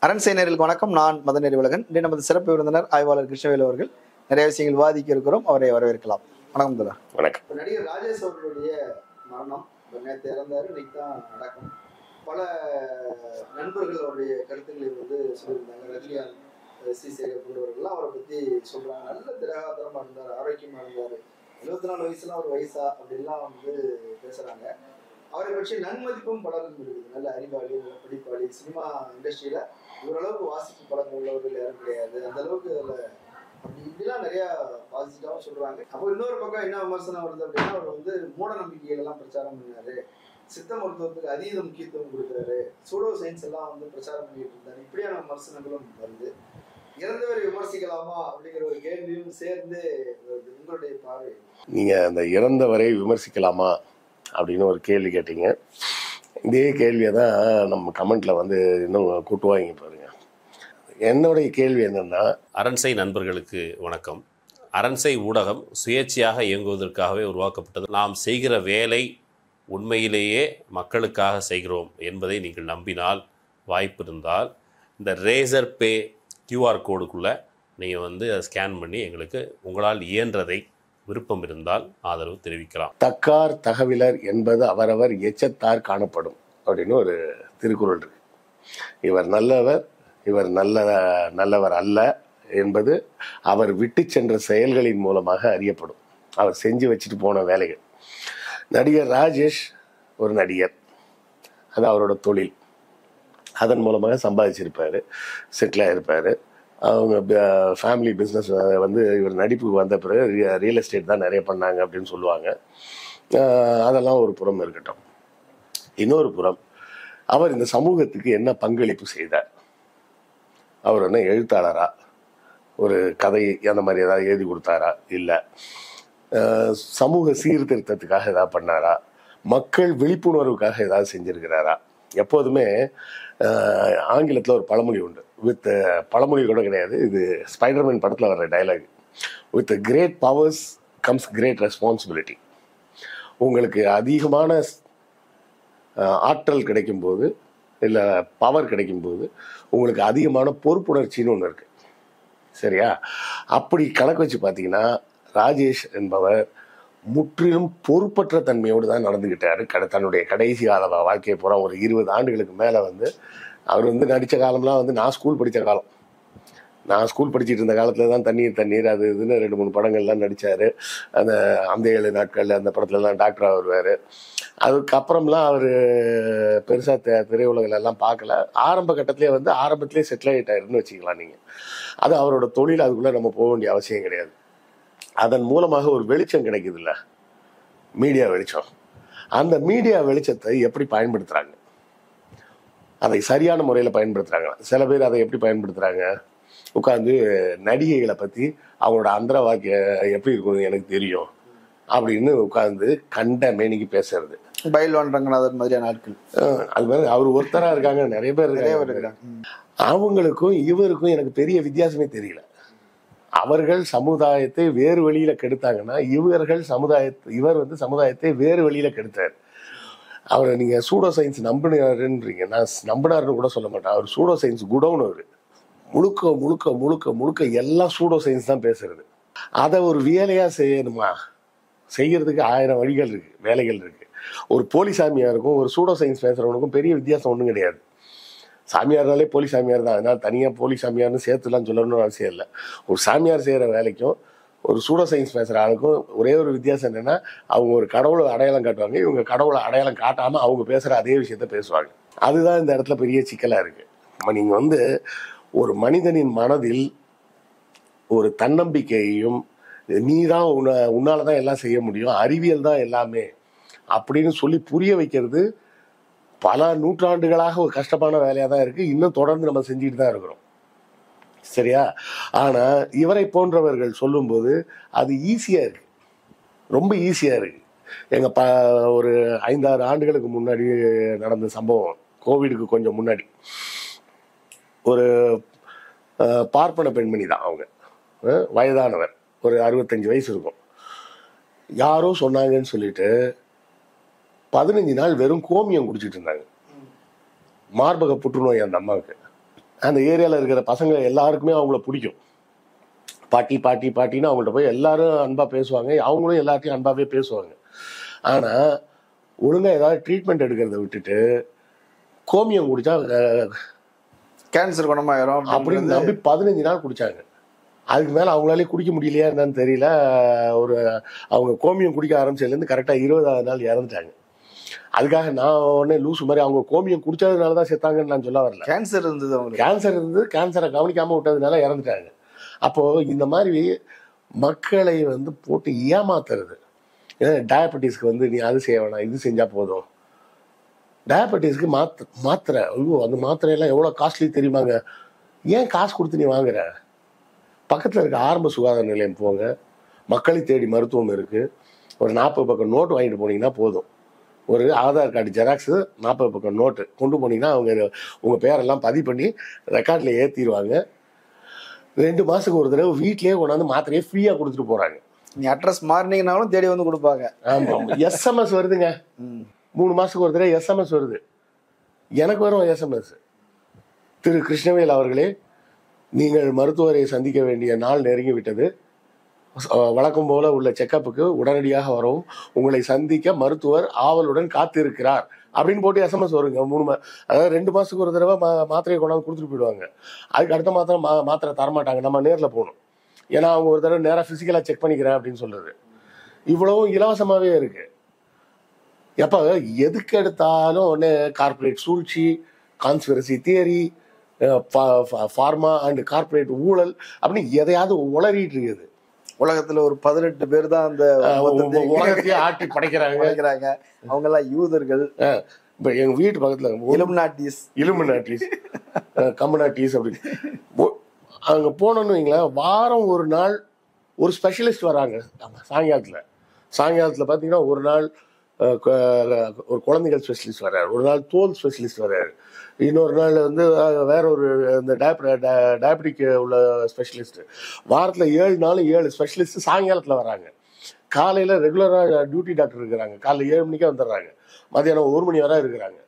அரண்சை நேயர்களுக்கு வணக்கம். நான் மதநெறி உலகன். இன்று நமது சிறப்பு விருந்தினர் ஆய்வாளர் கிருஷ்ணவேல் அவர்கள். நிறைய விஷயங்கள் விவாதிக்க இருக்கிறோம். அவரை வரவேற்கலாம். வணக்கம் தலா. வணக்கம். நடிகர் ராஜேஷ் அவர்களுடைய மரணம் நேற்று இறந்தாரு, இன்னைக்கு தான் நடக்கும். பல நண்பர்கள் அவருடைய கருத்துக்களை சொல்லியிருந்தாங்க. ரஜினிகாந்த், சேகர் போன்றவர்கள்லாம் அவரை பத்தி சொல்றாங்க. நல்ல திரகாத்திரமா இருந்தார், ஆரோக்கியமா இருந்தாரு, 74 வயசுலாம் ஒரு வயசா அப்படின்லாம் பேசுறாங்க. அவரை பற்றி நன்மதிப்பும் பலருக்கும் இருக்குது. நல்ல அறிவாளி, நல்ல படிப்பாளி, சினிமா இண்டஸ்ட்ரியில ஓரளவுக்கு வாசிப்பு பழக்கம் உள்ளவர்கள் யாரும் கிடையாது. அந்த அளவுக்கு அதில் அப்படி இப்படிலாம் நிறைய பாசிட்டிவாகவும் சொல்றாங்க. அப்போ இன்னொரு பக்கம் என்ன விமர்சனம் வருது அப்படின்னா, அவர் மூட நம்பிக்கைகள் எல்லாம் பிரச்சாரம் பண்ணாரு, சித்த மருத்துவத்துக்கு அதீத முக்கியத்துவம் கொடுத்தாரு, சூடோ சயின்ஸ் எல்லாம் பிரச்சாரம் பண்ணிட்டு இருந்தாரு. இப்படியான விமர்சனங்களும் வருது. இறந்தவரை விமர்சிக்கலாமா அப்படிங்கிற ஒரு கேள்வியும் சேர்ந்து வருது. உங்களுடைய பார்வை? நீங்க அந்த இறந்தவரை விமர்சிக்கலாமா அப்படின்னு ஒரு கேள்வி கேட்டீங்க. இதே கேள்வியை தான் நம்ம கமெண்ட்ல இன்னும் கூட்டுவாங்க பாருங்க. என்னுடைய கேள்வி என்னன்னா, அரண்சை நண்பர்களுக்கு வணக்கம். அரண்சை ஊடகம் சுயேட்சையாக இயங்குவதற்காகவே உருவாக்கப்பட்டது. நாம் செய்கிற வேலை உண்மையிலேயே மக்களுக்காக செய்கிறோம் என்பதை நீங்கள் நம்பினால், வாய்ப்பு இருந்தால் இந்த ரேசர் பே கியூஆர் கோடுக்குள்ளே நீங்கள் அதை ஸ்கேன் பண்ணி எங்களுக்கு உங்களால் இயன்றதை விருப்பம் இருந்தால் ஆதரவு தெரிவிக்கலாம். தக்கார் தகவலர் என்பது அவரவர் எச்சத்தார் காணப்படும் அப்படின்னு ஒரு திருக்குறள் இருக்கு. இவர் நல்லவர், இவர் நல்லவர் அல்ல என்பது அவர் விட்டு சென்ற செயல்களின் மூலமாக அறியப்படும். அவர் செஞ்சு வச்சுட்டு போன வேலைகள். நடிகர் ராஜேஷ் ஒரு நடிகர், அது அவரோட தொழில். அதன் மூலமாக சம்பாதிச்சிருப்பாரு, செட்டில் ஆகிருப்பாரு. அவங்க ஃபேமிலி பிஸ்னஸ் இவர் நடிப்புக்கு வந்த பிறகு ரியல் எஸ்டேட் தான் நிறைய பண்ணாங்க அப்படின்னு சொல்லுவாங்க. அதெல்லாம் ஒரு புறம் இருக்கட்டும். இன்னொரு புறம், அவர் இந்த சமூகத்துக்கு என்ன பங்களிப்பு செய்தார்? அவர் என்ன எழுத்தாளரா, ஒரு கதை அந்த மாதிரி ஏதாவது எழுதி கொடுத்தாரா, இல்லை சமூக சீர்திருத்தத்துக்காக ஏதாவது பண்ணாரா, மக்கள் விழிப்புணர்வுக்காக ஏதாவது செஞ்சிருக்கிறாரா? எப்போதுமே ஆங்கிலத்தில் ஒரு பழமொழி உண்டு, பழமொழி கூட கிடையாது, இது ஸ்பைடர்மேன் படத்தில் வர்ற dialogue. With great powers comes great responsibility. உங்களுக்கு அதிகமான ஆற்றல் கிடைக்கும்போது, இல்லை பவர் கிடைக்கும்போது, உங்களுக்கு அதிகமான பொறுப்புணர்ச்சின்னு ஒன்று இருக்குது. சரியா? அப்படி கணக்கு வச்சு பார்த்தீங்கன்னா, ராஜேஷ் என்பவர் முற்றிலும் பொறுப்பற்ற தன்மையோடு தான் நடந்துக்கிட்டாரு. தன்னுடைய கடைசி கால வாழ்க்கையை பூரா ஒரு 20 ஆண்டுகளுக்கு மேலே அவர் நடித்த காலம்லாம் நான் ஸ்கூல் படித்த காலம். நான் ஸ்கூல் படிச்சுட்டு இருந்த காலத்தில் தான் தண்ணீர் அது இதுன்னு 2-3 படங்கள்லாம் நடித்தார். அந்த 7 நாட்கள் அந்த படத்துலலாம் டாக்டராக வருவார். அதுக்கப்புறம்லாம் அவர் பெருசாக திரையுலகிலெல்லாம் பார்க்கல. ஆரம்ப கட்டத்திலே ஆரம்பத்திலே செட்டில் ஆகிட்டாருன்னு வச்சுக்கலாம் நீங்கள். அது அவரோட தொழில், அதுக்குள்ளே நம்ம போக வேண்டிய அவசியம் கிடையாது. அதன் மூலமாக ஒரு வெளிச்சம் கிடைக்குதுல்ல, மீடியா வெளிச்சம். அந்த மீடியா வெளிச்சத்தை எப்படி பயன்படுத்துகிறாங்க, அதை சரியான முறையில் பயன்படுத்துகிறாங்க. சில பேர் அதை எப்படி பயன்படுத்துகிறாங்க, உட்காந்து நடிகைகளை பற்றி அவங்களோட அந்தர வாக்கிய எப்படி இருக்கும் எனக்கு தெரியும் அப்படின்னு உட்காந்து கண்ட மேனிக்கு பேசுறது. பயில்வான் ரங்கநாதன் மாதிரியான ஆட்கள். அது மாதிரி அவர் ஒருத்தராக இருக்காங்க, நிறைய பேர் இருக்காங்க. அவங்களுக்கும் இவருக்கும் எனக்கு பெரிய வித்தியாசமே தெரியல. அவர்கள் சமுதாயத்தை வேறு வழியில கெடுத்தாங்கன்னா, இவர் சமுதாயத்தை வேறு வழியில கெடுத்தார். அவரை நீங்க சூடோ சயின்ஸ் நம்பினாருன்றீங்க. நான் நம்பினாருன்னு கூட சொல்ல மாட்டேன். அவர் சூடோ சயின்ஸ் குடவுன். அவர் முழுக்க முழுக்க முழுக்க முழுக்க எல்லாம் சூடோ சயின்ஸ் தான் பேசுறது. அதை ஒரு வேலையா செய்யணுமா? செய்யறதுக்கு 1000 வழிகள் இருக்கு, வேலைகள் இருக்கு. ஒரு போலி சாமியாருக்கும் ஒரு சூடோ சயின்ஸ் பேசுறவனுக்கும் பெரிய வித்தியாசம் ஒன்றும் கிடையாது. சாமியார்னாலே போலி சாமியார் தான். அதனால் தனியாக போலி சாமியார்னு சேர்த்துலாம் சொல்லணும்னு அவசியம் இல்லை. ஒரு சாமியார் செய்கிற வேலைக்கும் ஒரு சூடோ சயின்ஸ் பேசுகிற ஆளுக்கும் ஒரே ஒரு வித்தியாசம் என்னென்னா, அவங்க ஒரு கடவுளை அடையாளம் காட்டுவாங்க, இவங்க கடவுளை அடையாளம் காட்டாமல் அவங்க பேசுகிற அதே விஷயத்த பேசுவாங்க. அதுதான் இந்த இடத்துல பெரிய சிக்கலாக இருக்குது. நீங்கள் ஒரு மனிதனின் மனதில் ஒரு தன்னம்பிக்கையையும், நீ தான் உன்னால தான் எல்லாம் செய்ய முடியும், அறிவியல் தான் எல்லாமே அப்படின்னு சொல்லி புரிய வைக்கிறது பல நூற்றாண்டுகளாக ஒரு கஷ்டமான வேலையாக தான் இருக்குது. இன்னும் தொடர்ந்து நம்ம செஞ்சுட்டு தான் இருக்கிறோம். சரியா? ஆனால் இவரை போன்றவர்கள் சொல்லும்போது அது ஈஸியாக இருக்குது, ரொம்ப ஈஸியாக இருக்குது. ஒரு 5-6 ஆண்டுகளுக்கு முன்னாடி நடந்த சம்பவம், கோவிடுக்கு கொஞ்சம் முன்னாடி. ஒரு பார்ப்பன பெண்மணி தான், அவங்க வயதானவர், ஒரு 65 வயசு இருக்கும். யாரோ சொன்னாங்கன்னு சொல்லிட்டு 15 நாள் வெறும் கோமியம் குடிச்சிட்டு இருந்தாங்க. மார்பக புற்றுநோய் அந்த அம்மாவுக்கு. அந்த ஏரியாவில் இருக்கிற பசங்க எல்லாருக்குமே அவங்கள பிடிக்கும். பாட்டி பாட்டி பாட்டின்னு அவங்கள்ட்ட போய் எல்லாரும் அன்பாக பேசுவாங்க, அவங்களும் எல்லாத்தையும் அன்பாகவே பேசுவாங்க. ஆனால் ஒழுங்காக ஏதாவது ட்ரீட்மெண்ட் எடுக்கிறத விட்டுட்டு கோமியம் குடித்தா கேன்சர் குணமாயிரும் அப்படின்னு நம்பி 15 நாள் குடித்தாங்க. அதுக்கு மேலே அவங்களாலே குடிக்க முடியலையா என்னன்னு தெரியல. அவங்க கோமியம் குடிக்க ஆரம்பிச்சதுலேருந்து கரெக்டாக 20ஆவது நாள் இறந்துட்டாங்க. அதுக்காக நான் உடனே லூசு மாதிரி அவங்க கோமியம் குடிச்சதுனால தான் செத்தாங்கன்னு நான் சொல்ல வரல. கேன்சர் இருந்தது, அவங்களுக்கு கேன்சர் இருந்தது, கேன்சரை கவனிக்காமல் விட்டதுனால இறந்துட்டாங்க. அப்போது இந்த மாதிரி மக்களை போட்டு ஏமாத்துறது. ஏன்னா டயபெட்டிஸ்க்கு நீ அது செய்ய வேணாம், இது செஞ்சால் போதும். டயபெட்டிஸ்க்கு மாத்திரை, ஐயோ அந்த மாத்திரையெல்லாம் எவ்வளோ காஸ்ட்லி தெரியுமாங்க. ஏன் காசு கொடுத்து நீ வாங்குற? பக்கத்தில் இருக்க ஆரம்ப சுகாதார நிலையம் போங்க, மக்களை தேடி மருத்துவம் இருக்குது. ஒரு 40 பக்கம் நோட்டு வாங்கிட்டு போனீங்கன்னா போதும். ஒரு ஆதார் கார்டு ஜெராக்ஸு, 40 பக்கம் நோட்டு கொண்டு போனீங்கன்னா அவங்க உங்கள் பேரெல்லாம் பதிவு பண்ணி ரெக்கார்டில் ஏற்றிடுவாங்க. 2 மாதத்துக்கு ஒரு தடவை வீட்லேயே கொண்டாந்து மாத்திரையே ஃப்ரீயாக கொடுத்துட்டு போகிறாங்க. நீ அட்ரஸ் மாறினீங்கன்னாலும் தேடி வந்து கொடுப்பாங்க. ஆமாம், SMS வருதுங்க. 3 மாதத்துக்கு ஒரு தடவை SMS வருது. எனக்கு வரும் SMS. திரு கிருஷ்ணவேல் அவர்களே, நீங்கள் மருத்துவரை சந்திக்க வேண்டிய நாள் நெருங்கி விட்டது. வழக்கம் போல உள்ள செக்கப்புக்கு உடனடியாக வரவும், உங்களை சந்திக்க மருத்துவர் ஆவலுடன் காத்திருக்கிறார் அப்படின்னு போட்டு SMS வருங்க. அதாவது 2 மாதத்துக்கு ஒரு தடவை மாத்திரையை கொண்டாந்து கொடுத்துட்டு போயிடுவாங்க. அதுக்கு அடுத்த மாத்திரை தரமாட்டாங்க, நம்ம நேரில் போகணும். ஏன்னா அவங்க ஒரு தடவை நேராக ஃபிசிக்கலாக செக் பண்ணிக்கிறேன் அப்படின்னு சொல்றது. இவ்வளவும் இலவசமாகவே இருக்கு. எப்போ எதுக்கு எடுத்தாலும் ஒன்று கார்பரேட் சூழ்ச்சி, conspiracy theory, pharma and corporate ஊழல் அப்படின்னு எதையாவது உளறிட்டு இருக்குது. உலகத்துல ஒரு 18 பேர் தான் அந்த உலகத்தையே ஆட்டி படைக்கிறாங்க. அவங்க எல்லாம் யூதர்கள். இப்ப எங்க வீட்டு பக்கத்துல இலுமினாட்டிஸ் கம்யூனாட்டிஸ் அப்படின்னு அங்க போனோம்னு வைங்களேன், வாரம் ஒரு நாள் ஒரு ஸ்பெஷலிஸ்ட் வராங்க. சாயங்காலத்துல பாத்தீங்கன்னா ஒரு நாள் ஒரு குழந்தைகள் ஸ்பெஷலிஸ்ட் வர்றாரு, ஒரு நாள் தோல் ஸ்பெஷலிஸ்ட் வர்றாரு, இன்னொரு நாள் வேற ஒரு இந்த டயபெட்டிக் உள்ள ஸ்பெஷலிஸ்ட். வாரத்தில் 7 நாள் 7 ஸ்பெஷலிஸ்ட் சாயங்காலத்தில் வராங்க. காலையில் ரெகுலராக டியூட்டி டாக்டர் இருக்கிறாங்க, காலையில் 7 மணிக்கே வந்துடுறாங்க, மத்தியானம் 1 மணி வரை இருக்கிறாங்க.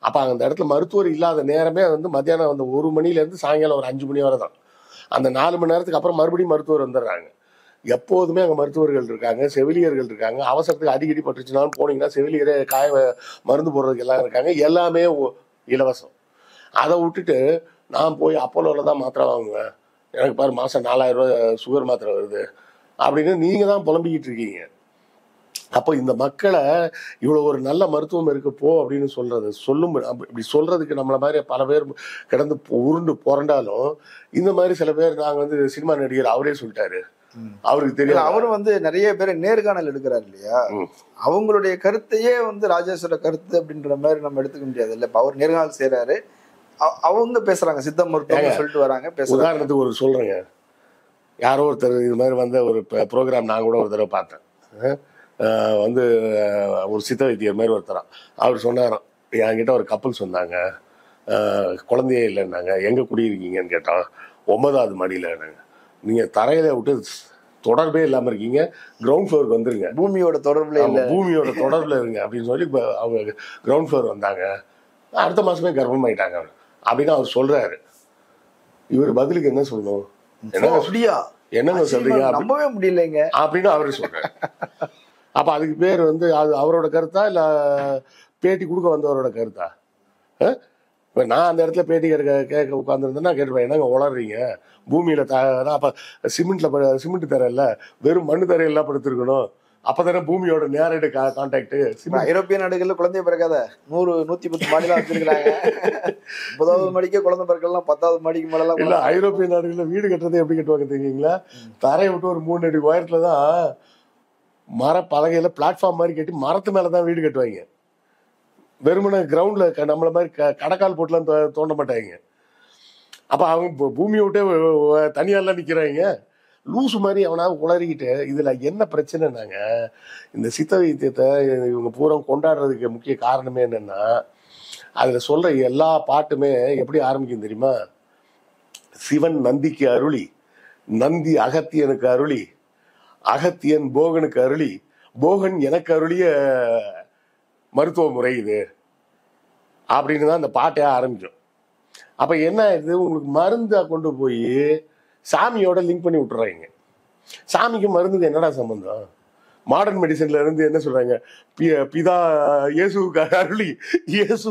அப்போ அந்த இடத்துல மருத்துவர் இல்லாத நேரமே மத்தியானம் 1 மணிலேருந்து சாயங்காலம் ஒரு 5 மணி வரை தான். அந்த 4 மணி நேரத்துக்கு அப்புறம் மறுபடியும் மருத்துவர் வந்துடுறாங்க. எப்போதுமே அங்கே மருத்துவர்கள் இருக்காங்க, செவிலியர்கள் இருக்காங்க. அவசரத்துக்கு அடிக்கடி பட்டுச்சுனாலும் போனீங்கன்னா செவிலியரே மருந்து போடுறதுக்கு எல்லாம் இருக்காங்க. எல்லாமே இலவசம். அதை விட்டுட்டு நான் போய் அப்போலோவில் தான் மாத்திரை வாங்குவேன், எனக்கு பாரு மாதம் 4000 ரூபா சுகர் மாத்திரை வருது அப்படின்னு நீங்கள் தான் புலம்பிக்கிட்டு இருக்கீங்க. அப்போ இந்த மக்களை இவ்வளோ ஒரு நல்ல மருத்துவம் இருக்கு போ அப்படின்னு இப்படி சொல்றதுக்கு நம்மளை மாதிரி பல பேர் கிடந்து உருண்டு புரண்டாலும், இந்த மாதிரி சில பேர் நாங்கள் சினிமா நடிகர் அவரே சொல்லிட்டாரு, அவருக்கு தெரியல. அவரும் நிறைய பேர் நேர்காணல் எடுக்கிறாரு இல்லையா, அவங்களுடைய கருத்தையே ராஜேஸ்வர கருத்து அப்படின்ற மாதிரி நம்ம எடுத்துக்க முடியாது இல்ல. இப்ப அவர் நேர்காணல் செய்யறாரு, அவங்க பேசுறாங்க, சித்த மருத்துவம் சொல்லிட்டு வராங்க. உதாரணத்துக்கு ஒரு சொல்றேங்க, யாரோ ஒருத்தர் இது மாதிரி ஒரு ப்ரோக்ராம் நான் கூட ஒரு தடவை பார்த்தேன். ஒரு சித்த வைத்தியர் மாதிரி ஒருத்தரான். அவர் சொன்னாராம், என்கிட்ட ஒரு கப்பல் சொன்னாங்க, குழந்தையே இல்லைன்னாங்க, எங்க குடியிருக்கீங்கன்னு கேட்டான். 9வது மாடியில். நீங்கள் தரையில விட்டு தொடர்பே இல்லாமல் இருக்கீங்க, கிரவுண்ட் ஃப்ளோருக்கு வந்துருங்க, பூமியோட தொடர்பில் இருங்க அப்படின்னு சொல்லி அவங்க கிரவுண்ட் ஃப்ளோர் வந்தாங்க. அடுத்த மாதமே கர்ப்பமாயிட்டாங்க அப்படின்னு அவர் சொல்றாரு. இவர் பதிலுக்கு என்ன சொல்லணும்? என்னங்க சொல்றீங்க, நம்பவே முடியலைங்க அப்படின்னு அவரு சொல்றாரு. அப்ப அதுக்கு பேர் அது அவரோட கருத்தா இல்ல பேட்டி கொடுக்க வந்தவரோட கருத்தா? இப்போ நான் அந்த இடத்துல பேட்டி கேட்க உட்காந்துருந்தேன்னா கேட்டுப்பேன், என்னங்க உளறீங்க, பூமியில அப்ப சிமெண்ட் தரையில வெறும் மண்ணு தரையெல்லாம் படுத்திருக்கணும், அப்பதானே பூமியோட நேரடி கான்டாக்ட். ஐரோப்பிய நாடுகள்ல குழந்தைய பிறக்காத 100-110 மாடிலாம் வச்சிருக்காங்க. 9வது மாடிக்கே குழந்தை பிறக்கலாம், 10வது மாடிக்கு மேலாம் இல்ல. ஐரோப்பிய நாடுகள்ல வீடு கட்டுறதை எப்படி கட்டுவாங்க தெரியுங்களா? தரையை விட்டு ஒரு 3 அடி உயரத்துலதான் மர பலகையில பிளாட்ஃபார்ம் மாதிரி கட்டி மரத்து மேலதான் வீடு கட்டுவாங்க. வெறுமன கிரவுண்ட்ல நம்மள மாதிரி கடக்கால் போட்டுலாம் தோண்ட மாட்டாங்க. அப்ப அவங்க பூமியை விட்டே தனியாலாம் நிக்கிறாங்க. லூசு மாதிரி அவனாவது உளறிக்கிட்டு. இதுல என்ன பிரச்சனைனாங்க, இந்த சித்த வைத்தியத்தை இவங்க பூரா கொண்டாடுறதுக்கு முக்கிய காரணமே என்னன்னா, அதுல சொல்ற எல்லா பாட்டுமே எப்படி ஆரம்பிக்கும் தெரியுமா? சிவன் நந்திக்கு அருளி, நந்தி அகத்தியனுக்கு அருளி, அகத்தியன் போகனுக்கு அருளி, போகன் எனக்கு அருளிய மருத்துவ முறை இது அப்படின்னு தான் அந்த பாட்டே ஆரம்பிக்கும். அப்ப என்ன ஆயிடுது, உங்களுக்கு மருந்தை கொண்டு போய் சாமியோட லிங்க் பண்ணி விட்டுறாங்க. சாமிக்கு மருந்துக்கு என்னடா சம்பந்தம்? மாடர்ன் மெடிசன்ல இருந்து என்ன சொல்றாங்க, பிதா இயேசுக்கு அருளி, இயேசு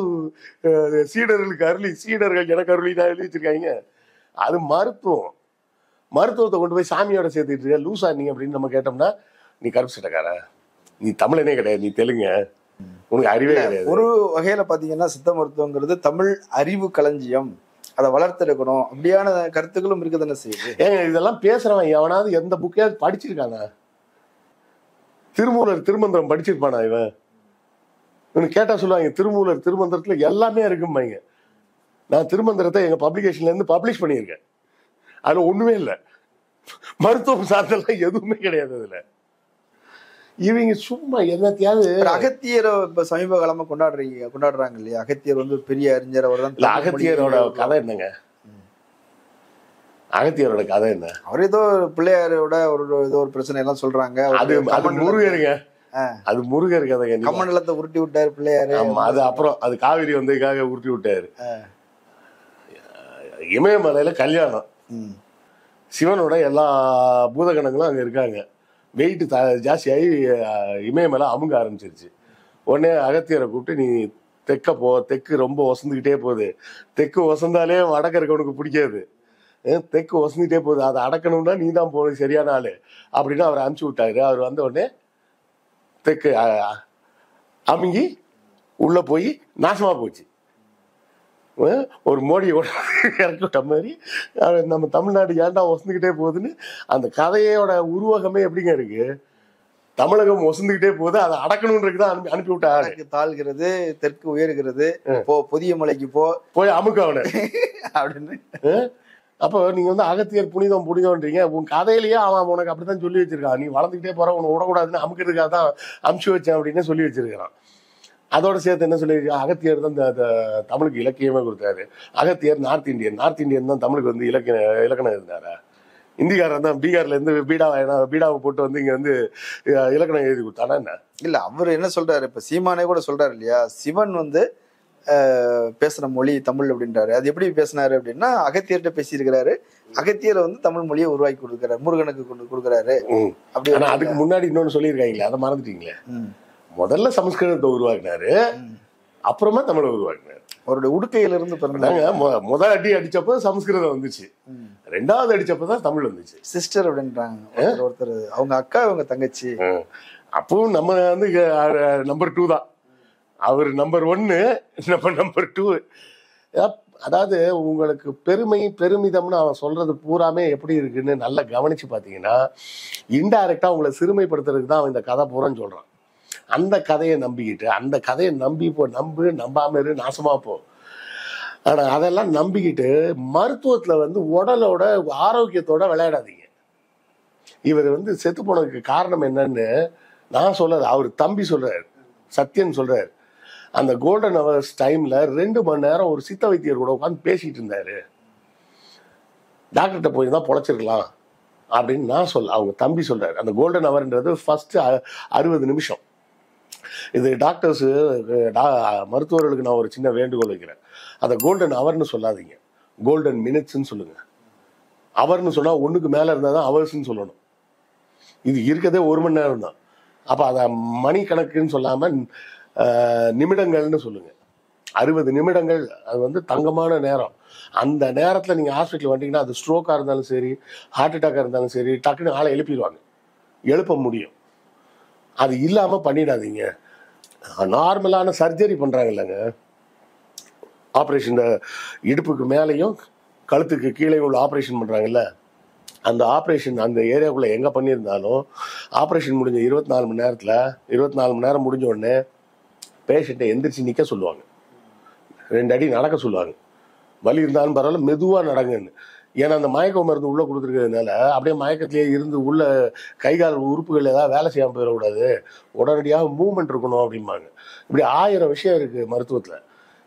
சீடர்களுக்கு அருளி, சீடர்கள் எனக்கு அருளி தான் எழுதி வச்சிருக்காங்க. அது மருத்துவம். மருத்துவத்தை கொண்டு போய் சாமியோட சேர்த்துட்டு இருக்க லூசா நீ அப்படின்னு நம்ம கேட்டோம்னா, நீ கருப்பு சட்டக்கார, நீ தமிழனே கிடையாது, நீ தெலுங்க, உனக்கு அறிவே கிடையாது. ஒரு வகையில பாத்தீங்கன்னா சித்த மருத்துவங்கிறது தமிழ் அறிவு களஞ்சியம், அதை வளர்த்தெடுக்கணும் அப்படியான கருத்துக்களும் இருக்குதுன்னு செய்யுது. ஏங்க இதெல்லாம் பேசுறவன் எவனாவது எந்த புக்கையாவது படிச்சிருக்கானா? திருமூலர் திருமந்திரம் படிச்சிருப்பானா இவன்? இவனு கேட்டா சொல்லுவாங்க திருமூலர் திருமந்திரத்துல எல்லாமே இருக்கும்பாங்க. நான் திருமந்திரத்தை எங்க பப்ளிகேஷன்ல இருந்து பப்ளிஷ் பண்ணியிருக்கேன். அதுல ஒண்ணுமே இல்லை, மருத்துவம் சார்ந்தெல்லாம் எதுவுமே கிடையாது அதுல. இவங்க சும்மா என்னத்தையாவது. அகத்தியரை இப்ப சமீப காலமா கொண்டாடுறாங்க இல்லையா? அகத்தியர் வந்து பெரிய அறிஞர். அவர் தான். அகத்தியரோட கதை என்னங்க? அகத்தியரோட கதை என்ன? அவர் ஏதோ பிள்ளையாரோட ஏதோ ஒரு பிரச்சனை எல்லாம் சொல்றாங்க. அது முருகருங்க, அது முருகர் கதைங்க. கம்மண்டலத்தை உருட்டி விட்டாரு பிள்ளையாரு. அது அப்புறம் அது காவிரி வந்ததுக்காக உருட்டி விட்டாரு. இமயமலையில கல்யாணம், சிவனோட எல்லா பூதகணங்களும் அங்க இருக்காங்க. வெயிட் ஜாஸ்தியாகி இமயமலை அமுங்க ஆரம்பிச்சிருச்சு. உடனே அகத்தியரை கூப்பிட்டு, நீ தெற்க போ, தெற்கு ரொம்ப வசந்துக்கிட்டே போகுது, தெற்கு வசந்தாலே வடக்க இருக்கவனுக்கு பிடிக்காது, தெற்கு வசந்துக்கிட்டே போகுது, அதை அடக்கணும்னா நீ தான் போகணும், சரியான ஆளு அப்படின்னு அவரை அனுப்பிச்சு விட்டாரு. அவர் வந்த உடனே தெற்கு அமுங்கி உள்ள போய் நாசமா போச்சு. ஒரு மோடியோட இறக்கிட்ட மாதிரி நம்ம தமிழ்நாடு ஏன்டா ஒசந்துக்கிட்டே போகுதுன்னு அந்த கதையோட உருவகமே எப்படிங்க இருக்கு? தமிழகம் ஒசந்துக்கிட்டே போகுது, அதை அடக்கணும்ன்றதுதான் அனுப்பி விட்டாரு. தாழ்கிறது, தெற்கு உயர்கிறது, புதிய மலைக்கு போய் அமுக்க அவனை அப்படின்னு. அப்போ நீங்க வந்து அகத்தியர் புனிதம்ன்றீங்க. உன் கதையிலேயே அவன் உனக்கு அப்படித்தான் சொல்லி வச்சிருக்கான். நீ வளர்ந்துக்கிட்டே போற, உன்னை விடக்கூடாதுன்னு அமுக்கிறதுக்காக தான் அமுச்சு வச்சேன் அப்படின்னு சொல்லி வச்சிருக்கிறான். அதோட சேர்த்து என்ன சொல்லி, அகத்தியர் தான் தமிழுக்கு இலக்கியமே கொடுத்தாரு. அகத்தியர் நார்த் இந்தியன் தான் தமிழுக்கு வந்து இலக்கணம் இருந்தாரா? இந்திக்காரன் தான் பீகார்ல இருந்து பீடாவை போட்டு வந்து இங்க வந்து இலக்கணம் எழுதி கொடுத்தானா என்ன? இல்ல, அவர் என்ன சொல்றாரு, இப்ப சீமானே கூட சொல்றாரு இல்லையா, சிவன் வந்து பேசுற மொழி தமிழ் அப்படின்றாரு. அது எப்படி பேசினாரு அப்படின்னா, அகத்தியர்கிட்ட பேசியிருக்கிறாரு, அகத்தியரை வந்து தமிழ் மொழியை உருவாக்கி கொடுக்குறாரு, முருகனுக்கு கொடுக்குறாரு. அப்படி அதுக்கு முன்னாடி இன்னொன்னு சொல்லியிருக்காங்களே, அதை மறந்துட்டீங்களே. முதல்ல சமஸ்கிருதத்தை உருவாக்கினாரு, அப்புறமா தமிழை உருவாக்கினாரு. அவருடைய உடுக்கையில இருந்து பிறந்தாங்க. முதல் அடி அடிச்சப்போ சமஸ்கிருதம் வந்துச்சு, ரெண்டாவது அடிச்சப்பதான் தமிழ் வந்துச்சு. சிஸ்டர் அப்படின்றாங்க ஒருத்தர், அவங்க அக்கா, அவங்க தங்கச்சி. அப்பவும் நம்ம வந்து நம்பர் 2 தான், அவர் நம்பர் 1, நம்ம நம்பர் 2. அதாவது உங்களுக்கு பெருமிதம்னு அவன் சொல்றது பூராமே எப்படி இருக்குன்னு நல்லா கவனிச்சு பாத்தீங்கன்னா, இன்டைரக்டா உங்களை சிறுமைப்படுத்துறதுக்கு தான் அவன் இந்த கதை பூரான்னு சொல்றான். அந்த கதையை நம்பிக்கிட்டு, அந்த கதையை நம்பி இப்போ நம்பாம இரு, நாசமா போ. ஆனா அதெல்லாம் நம்பிக்கிட்டு மருத்துவத்துல வந்து உடலோட ஆரோக்கியத்தோட விளையாடாதீங்க. இவர் வந்து செத்து போனதுக்கு காரணம் என்னன்னு நான் சொல்றது, அவர் தம்பி சொல்றாரு, சத்யன் சொல்றாரு. அந்த கோல்டன் ஹவர்ஸ் டைம்ல 2 மணி நேரம் ஒரு சித்த வைத்தியர் கூட உட்காந்து பேசிட்டு இருந்தாரு. டாக்டர்கிட்ட போய் தான் பொழைச்சிருக்கலாம் அப்படின்னு நான் அவங்க தம்பி சொல்றாரு. அந்த கோல்டன் ஹவர்ன்றது ஃபர்ஸ்ட் 60 நிமிஷம். இது டாக்டர்ஸ் மருத்துவர்களுக்கு நான் ஒரு சின்ன வேண்டுகோள் வைக்கிறேன், அதை கோல்டன் ஹவர்னு சொல்லாதீங்க, கோல்டன் மினிட்ஸ்ன்னு சொல்லுங்க. ஹவர்னு சொன்னா 1க்கு மேல இருந்தால் தான் ஹவர்ஸ்ன்னு சொல்லணும். இது இருக்கதே 1 மணி நேரம் தான். அப்ப அதை மணி கணக்குன்னு சொல்லாம நிமிடங்கள்னு சொல்லுங்க. 60 நிமிடங்கள் அது வந்து தங்கமான நேரம். அந்த நேரத்தில் நீங்கள் ஹாஸ்பிட்டல் வந்தீங்கன்னா, அது ஸ்ட்ரோக்காக இருந்தாலும் சரி, ஹார்ட் அட்டாக்காக இருந்தாலும் சரி, டக்குன்னு ஆளை எழுப்பிடுவாங்க, எழுப்ப முடியும். அது இல்லாமல் பண்ணிடாதீங்க. நார்மலான சர்ஜரி பண்ணுறாங்க இல்லைங்க, ஆப்ரேஷன், இடுப்புக்கு மேலேயும் கழுத்துக்கு கீழே உள்ள ஆப்ரேஷன் பண்ணுறாங்கல்ல, அந்த ஆப்ரேஷன் அந்த ஏரியாவுக்குள்ளே எங்கே பண்ணியிருந்தாலும் ஆப்ரேஷன் முடிஞ்ச 24 மணி நேரத்தில் 24 மணி நேரம் முடிஞ்ச உடனே பேஷண்ட்டை எந்திரிச்சு நிற்க சொல்லுவாங்க, 2 அடி நடக்க சொல்லுவாங்க. வலி இருந்தாலும் பரவாயில்ல, மெதுவாக நடங்கன்னு. ஏன்னா அந்த மயக்க மருந்து உள்ளே கொடுத்துருக்கிறதுனால அப்படியே மயக்கத்திலேயே இருந்து உள்ள கைகால் உறுப்புகள் ஏதாவது வேலை செய்யாமல் போயிடக்கூடாது, உடனடியாக மூவ்மெண்ட் இருக்கணும் அப்படிம்பாங்க. இப்படி 1000 விஷயம் இருக்குது மருத்துவத்தில்.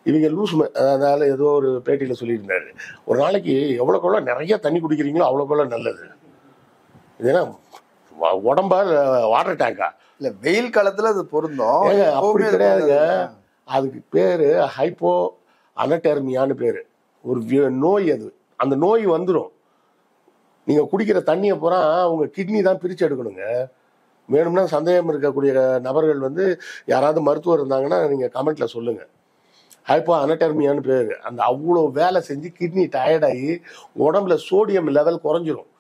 இவங்க லூஸ். அதனால ஏதோ ஒரு பேட்டியில் சொல்லியிருந்தாரு, ஒரு நாளைக்கு எவ்வளோக்கெவ்வளோ நிறைய தண்ணி குடிக்கிறீங்களோ அவ்வளோக்கெவ்வளோ நல்லது. இதுனா உடம்பா வாட்டர் டேங்கா? இல்லை, வெயில் காலத்தில் அது பொருந்தும். அப்படி கிடையாதுங்க, அதுக்கு பேர் ஹைப்போ அனடெர்மியான்னு பேர். ஒரு நோய் அது. அந்த நோய் வந்துடும். நீங்க குடிக்கிற தண்ணியை பூரா உங்க கிட்னி தான் பிரிச்சு எடுக்கணுங்க. வேணும்னா சந்தேகம் இருக்கக்கூடிய நபர்கள் வந்து யாராவது மருத்துவர் இருந்தாங்கன்னா நீங்க கமெண்ட்ல சொல்லுங்க. ஹைப்போ அனடர்மியான்னு பேரு. அந்த அவ்வளோ வேலை செஞ்சு கிட்னி டயர்டாகி உடம்புல சோடியம் லெவல் குறைஞ்சிரும்.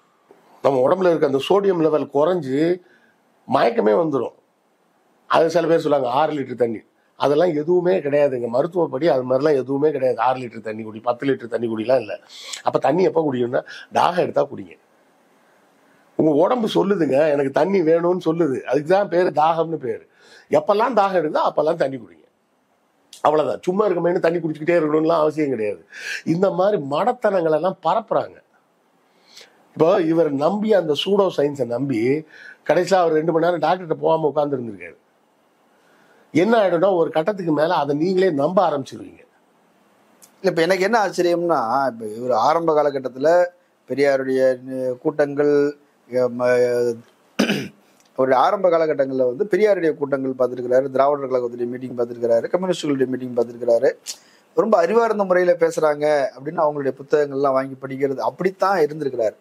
நம்ம உடம்புல இருக்க அந்த சோடியம் லெவல் குறைஞ்சி மயக்கமே வந்துடும். அது சில பேர் சொல்லுவாங்க 6 லிட்டர் தண்ணி. அதெல்லாம் எதுவுமே கிடையாதுங்க. மருத்துவப்படி அது மாதிரிலாம் எதுவுமே கிடையாது. 6 லிட்டர் தண்ணி குடி, 10 லிட்டர் தண்ணி குடிலாம் இல்லை. அப்போ தண்ணி எப்போ குடிக்கணும்னா தாகம் எடுத்தா குடிங்க. உங்க உடம்பு சொல்லுதுங்க எனக்கு தண்ணி வேணும்னு சொல்லுது. அதுக்கு தான் பேர் தாகம்னு பேர். எப்பெல்லாம் தாகம் எடுக்குதோ அப்பெல்லாம் தண்ணி குடிங்க. அவ்வளவுதான். சும்மா இருக்கமேனு தண்ணி குடிச்சுக்கிட்டே இருக்கணும்லாம் அவசியம் கிடையாது. இந்த மாதிரி மடத்தனங்கள் எல்லாம் பரப்புறாங்க. இப்போ இவர் நம்பி அந்த சூடோ சயின்ஸை நம்பி கடைசியில் அவர் 2 மணி நேரம் டாக்டர்கிட்ட போகாம உட்கார்ந்து இருந்திருக்காரு. என்ன ஆயிடும்னா ஒரு கட்டத்துக்கு மேல அதை நீங்களே நம்ப ஆரம்பிச்சிருவீங்க. இப்போ எனக்கு என்ன ஆச்சரியம்னா, இப்போ இவர் ஆரம்ப காலகட்டத்தில் பெரியாருடைய கூட்டங்கள், ஒரு ஆரம்ப காலகட்டங்களில் வந்து பெரியாருடைய கூட்டங்கள் பார்த்துருக்கிறாரு, திராவிடர் கழகத்துடைய மீட்டிங் பார்த்துருக்கிறாரு, கம்யூனிஸ்டுகளுடைய மீட்டிங் பார்த்துருக்கிறாரு. ரொம்ப அறிவார்ந்த முறையில் பேசுகிறாங்க அப்படின்னு அவங்களுடைய புத்தகங்கள்லாம் வாங்கி படிக்கிறது அப்படித்தான் இருந்திருக்கிறார்.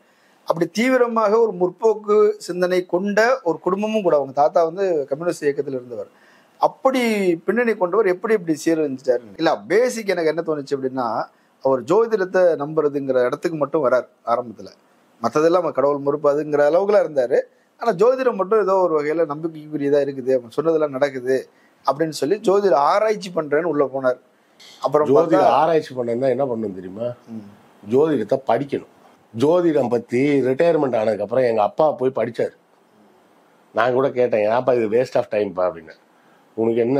அப்படி தீவிரமாக ஒரு முற்போக்கு சிந்தனை கொண்ட ஒரு குடும்பமும் கூட. அவங்க தாத்தா வந்து கம்யூனிஸ்ட் இயக்கத்தில் இருந்தவர். அப்படி பின்னணி கொண்டவர் எப்படி இப்படி சீரழிஞ்சிட்டாரு? இல்லை, பேசிக் எனக்கு என்ன தோணுச்சு அப்படின்னா, அவர் ஜோதிடத்தை நம்புறதுங்கிற இடத்துக்கு மட்டும் வரார் ஆரம்பத்தில். மற்றதெல்லாம் கடவுள் மறுப்பாதுங்கிற அளவுக்குலாம் இருந்தார். ஆனால் ஜோதிடம் மட்டும் ஏதோ ஒரு வகையில் நம்பிக்கைக்குரியதாக இருக்குது, அவன் சொன்னதெல்லாம் நடக்குது அப்படின்னு சொல்லி ஜோதிட ஆராய்ச்சி பண்ணுறேன்னு உள்ளே போனார். அப்புறம் ஜோதிட ஆராய்ச்சி பண்ணா என்ன பண்ணணும் தெரியுமா? ஜோதிடத்தை படிக்கணும். ஜோதிடம் பற்றி ரிட்டையர்மெண்ட் ஆனதுக்கப்புறம் எங்கள் அப்பா போய் படித்தார். நான் கூட கேட்டேன், ஏன்ப்பா இது வேஸ்ட் ஆஃப் டைம்ப்பா அப்படின்னு. உனக்கு என்ன,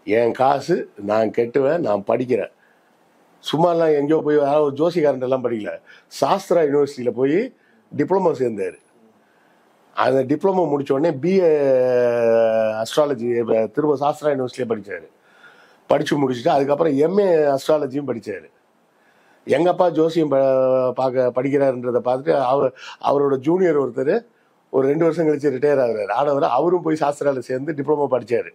என் காசு நான் கெட்டுவேன், நான் படிக்கிறேன். சும்மாலாம் எங்கேயோ போய் ஒரு ஜோசிகாரன்ட்டெல்லாம் படிக்கல. சாஸ்திரா யூனிவர்சிட்டியில் போய் டிப்ளமோ சேர்ந்தார். அந்த டிப்ளமோ முடித்த உடனே பிஏ அஸ்ட்ராலஜி திரும்ப சாஸ்திரா யூனிவர்சிட்டியில் படித்தார். படித்து முடிச்சுட்டு அதுக்கப்புறம் எம்ஏ அஸ்ட்ராலஜியும் படித்தார். எங்கள் அப்பா ஜோசியம் படிக்கிறாருன்றதை பார்த்துட்டு அவரோட ஜூனியர் ஒருத்தர் ஒரு 2 வருஷம் கழிச்சு ரிட்டையர் ஆகுறாரு. ஆனவர் அவரும் போய் சாஸ்திராவில் சேர்ந்து டிப்ளமோ படித்தார்.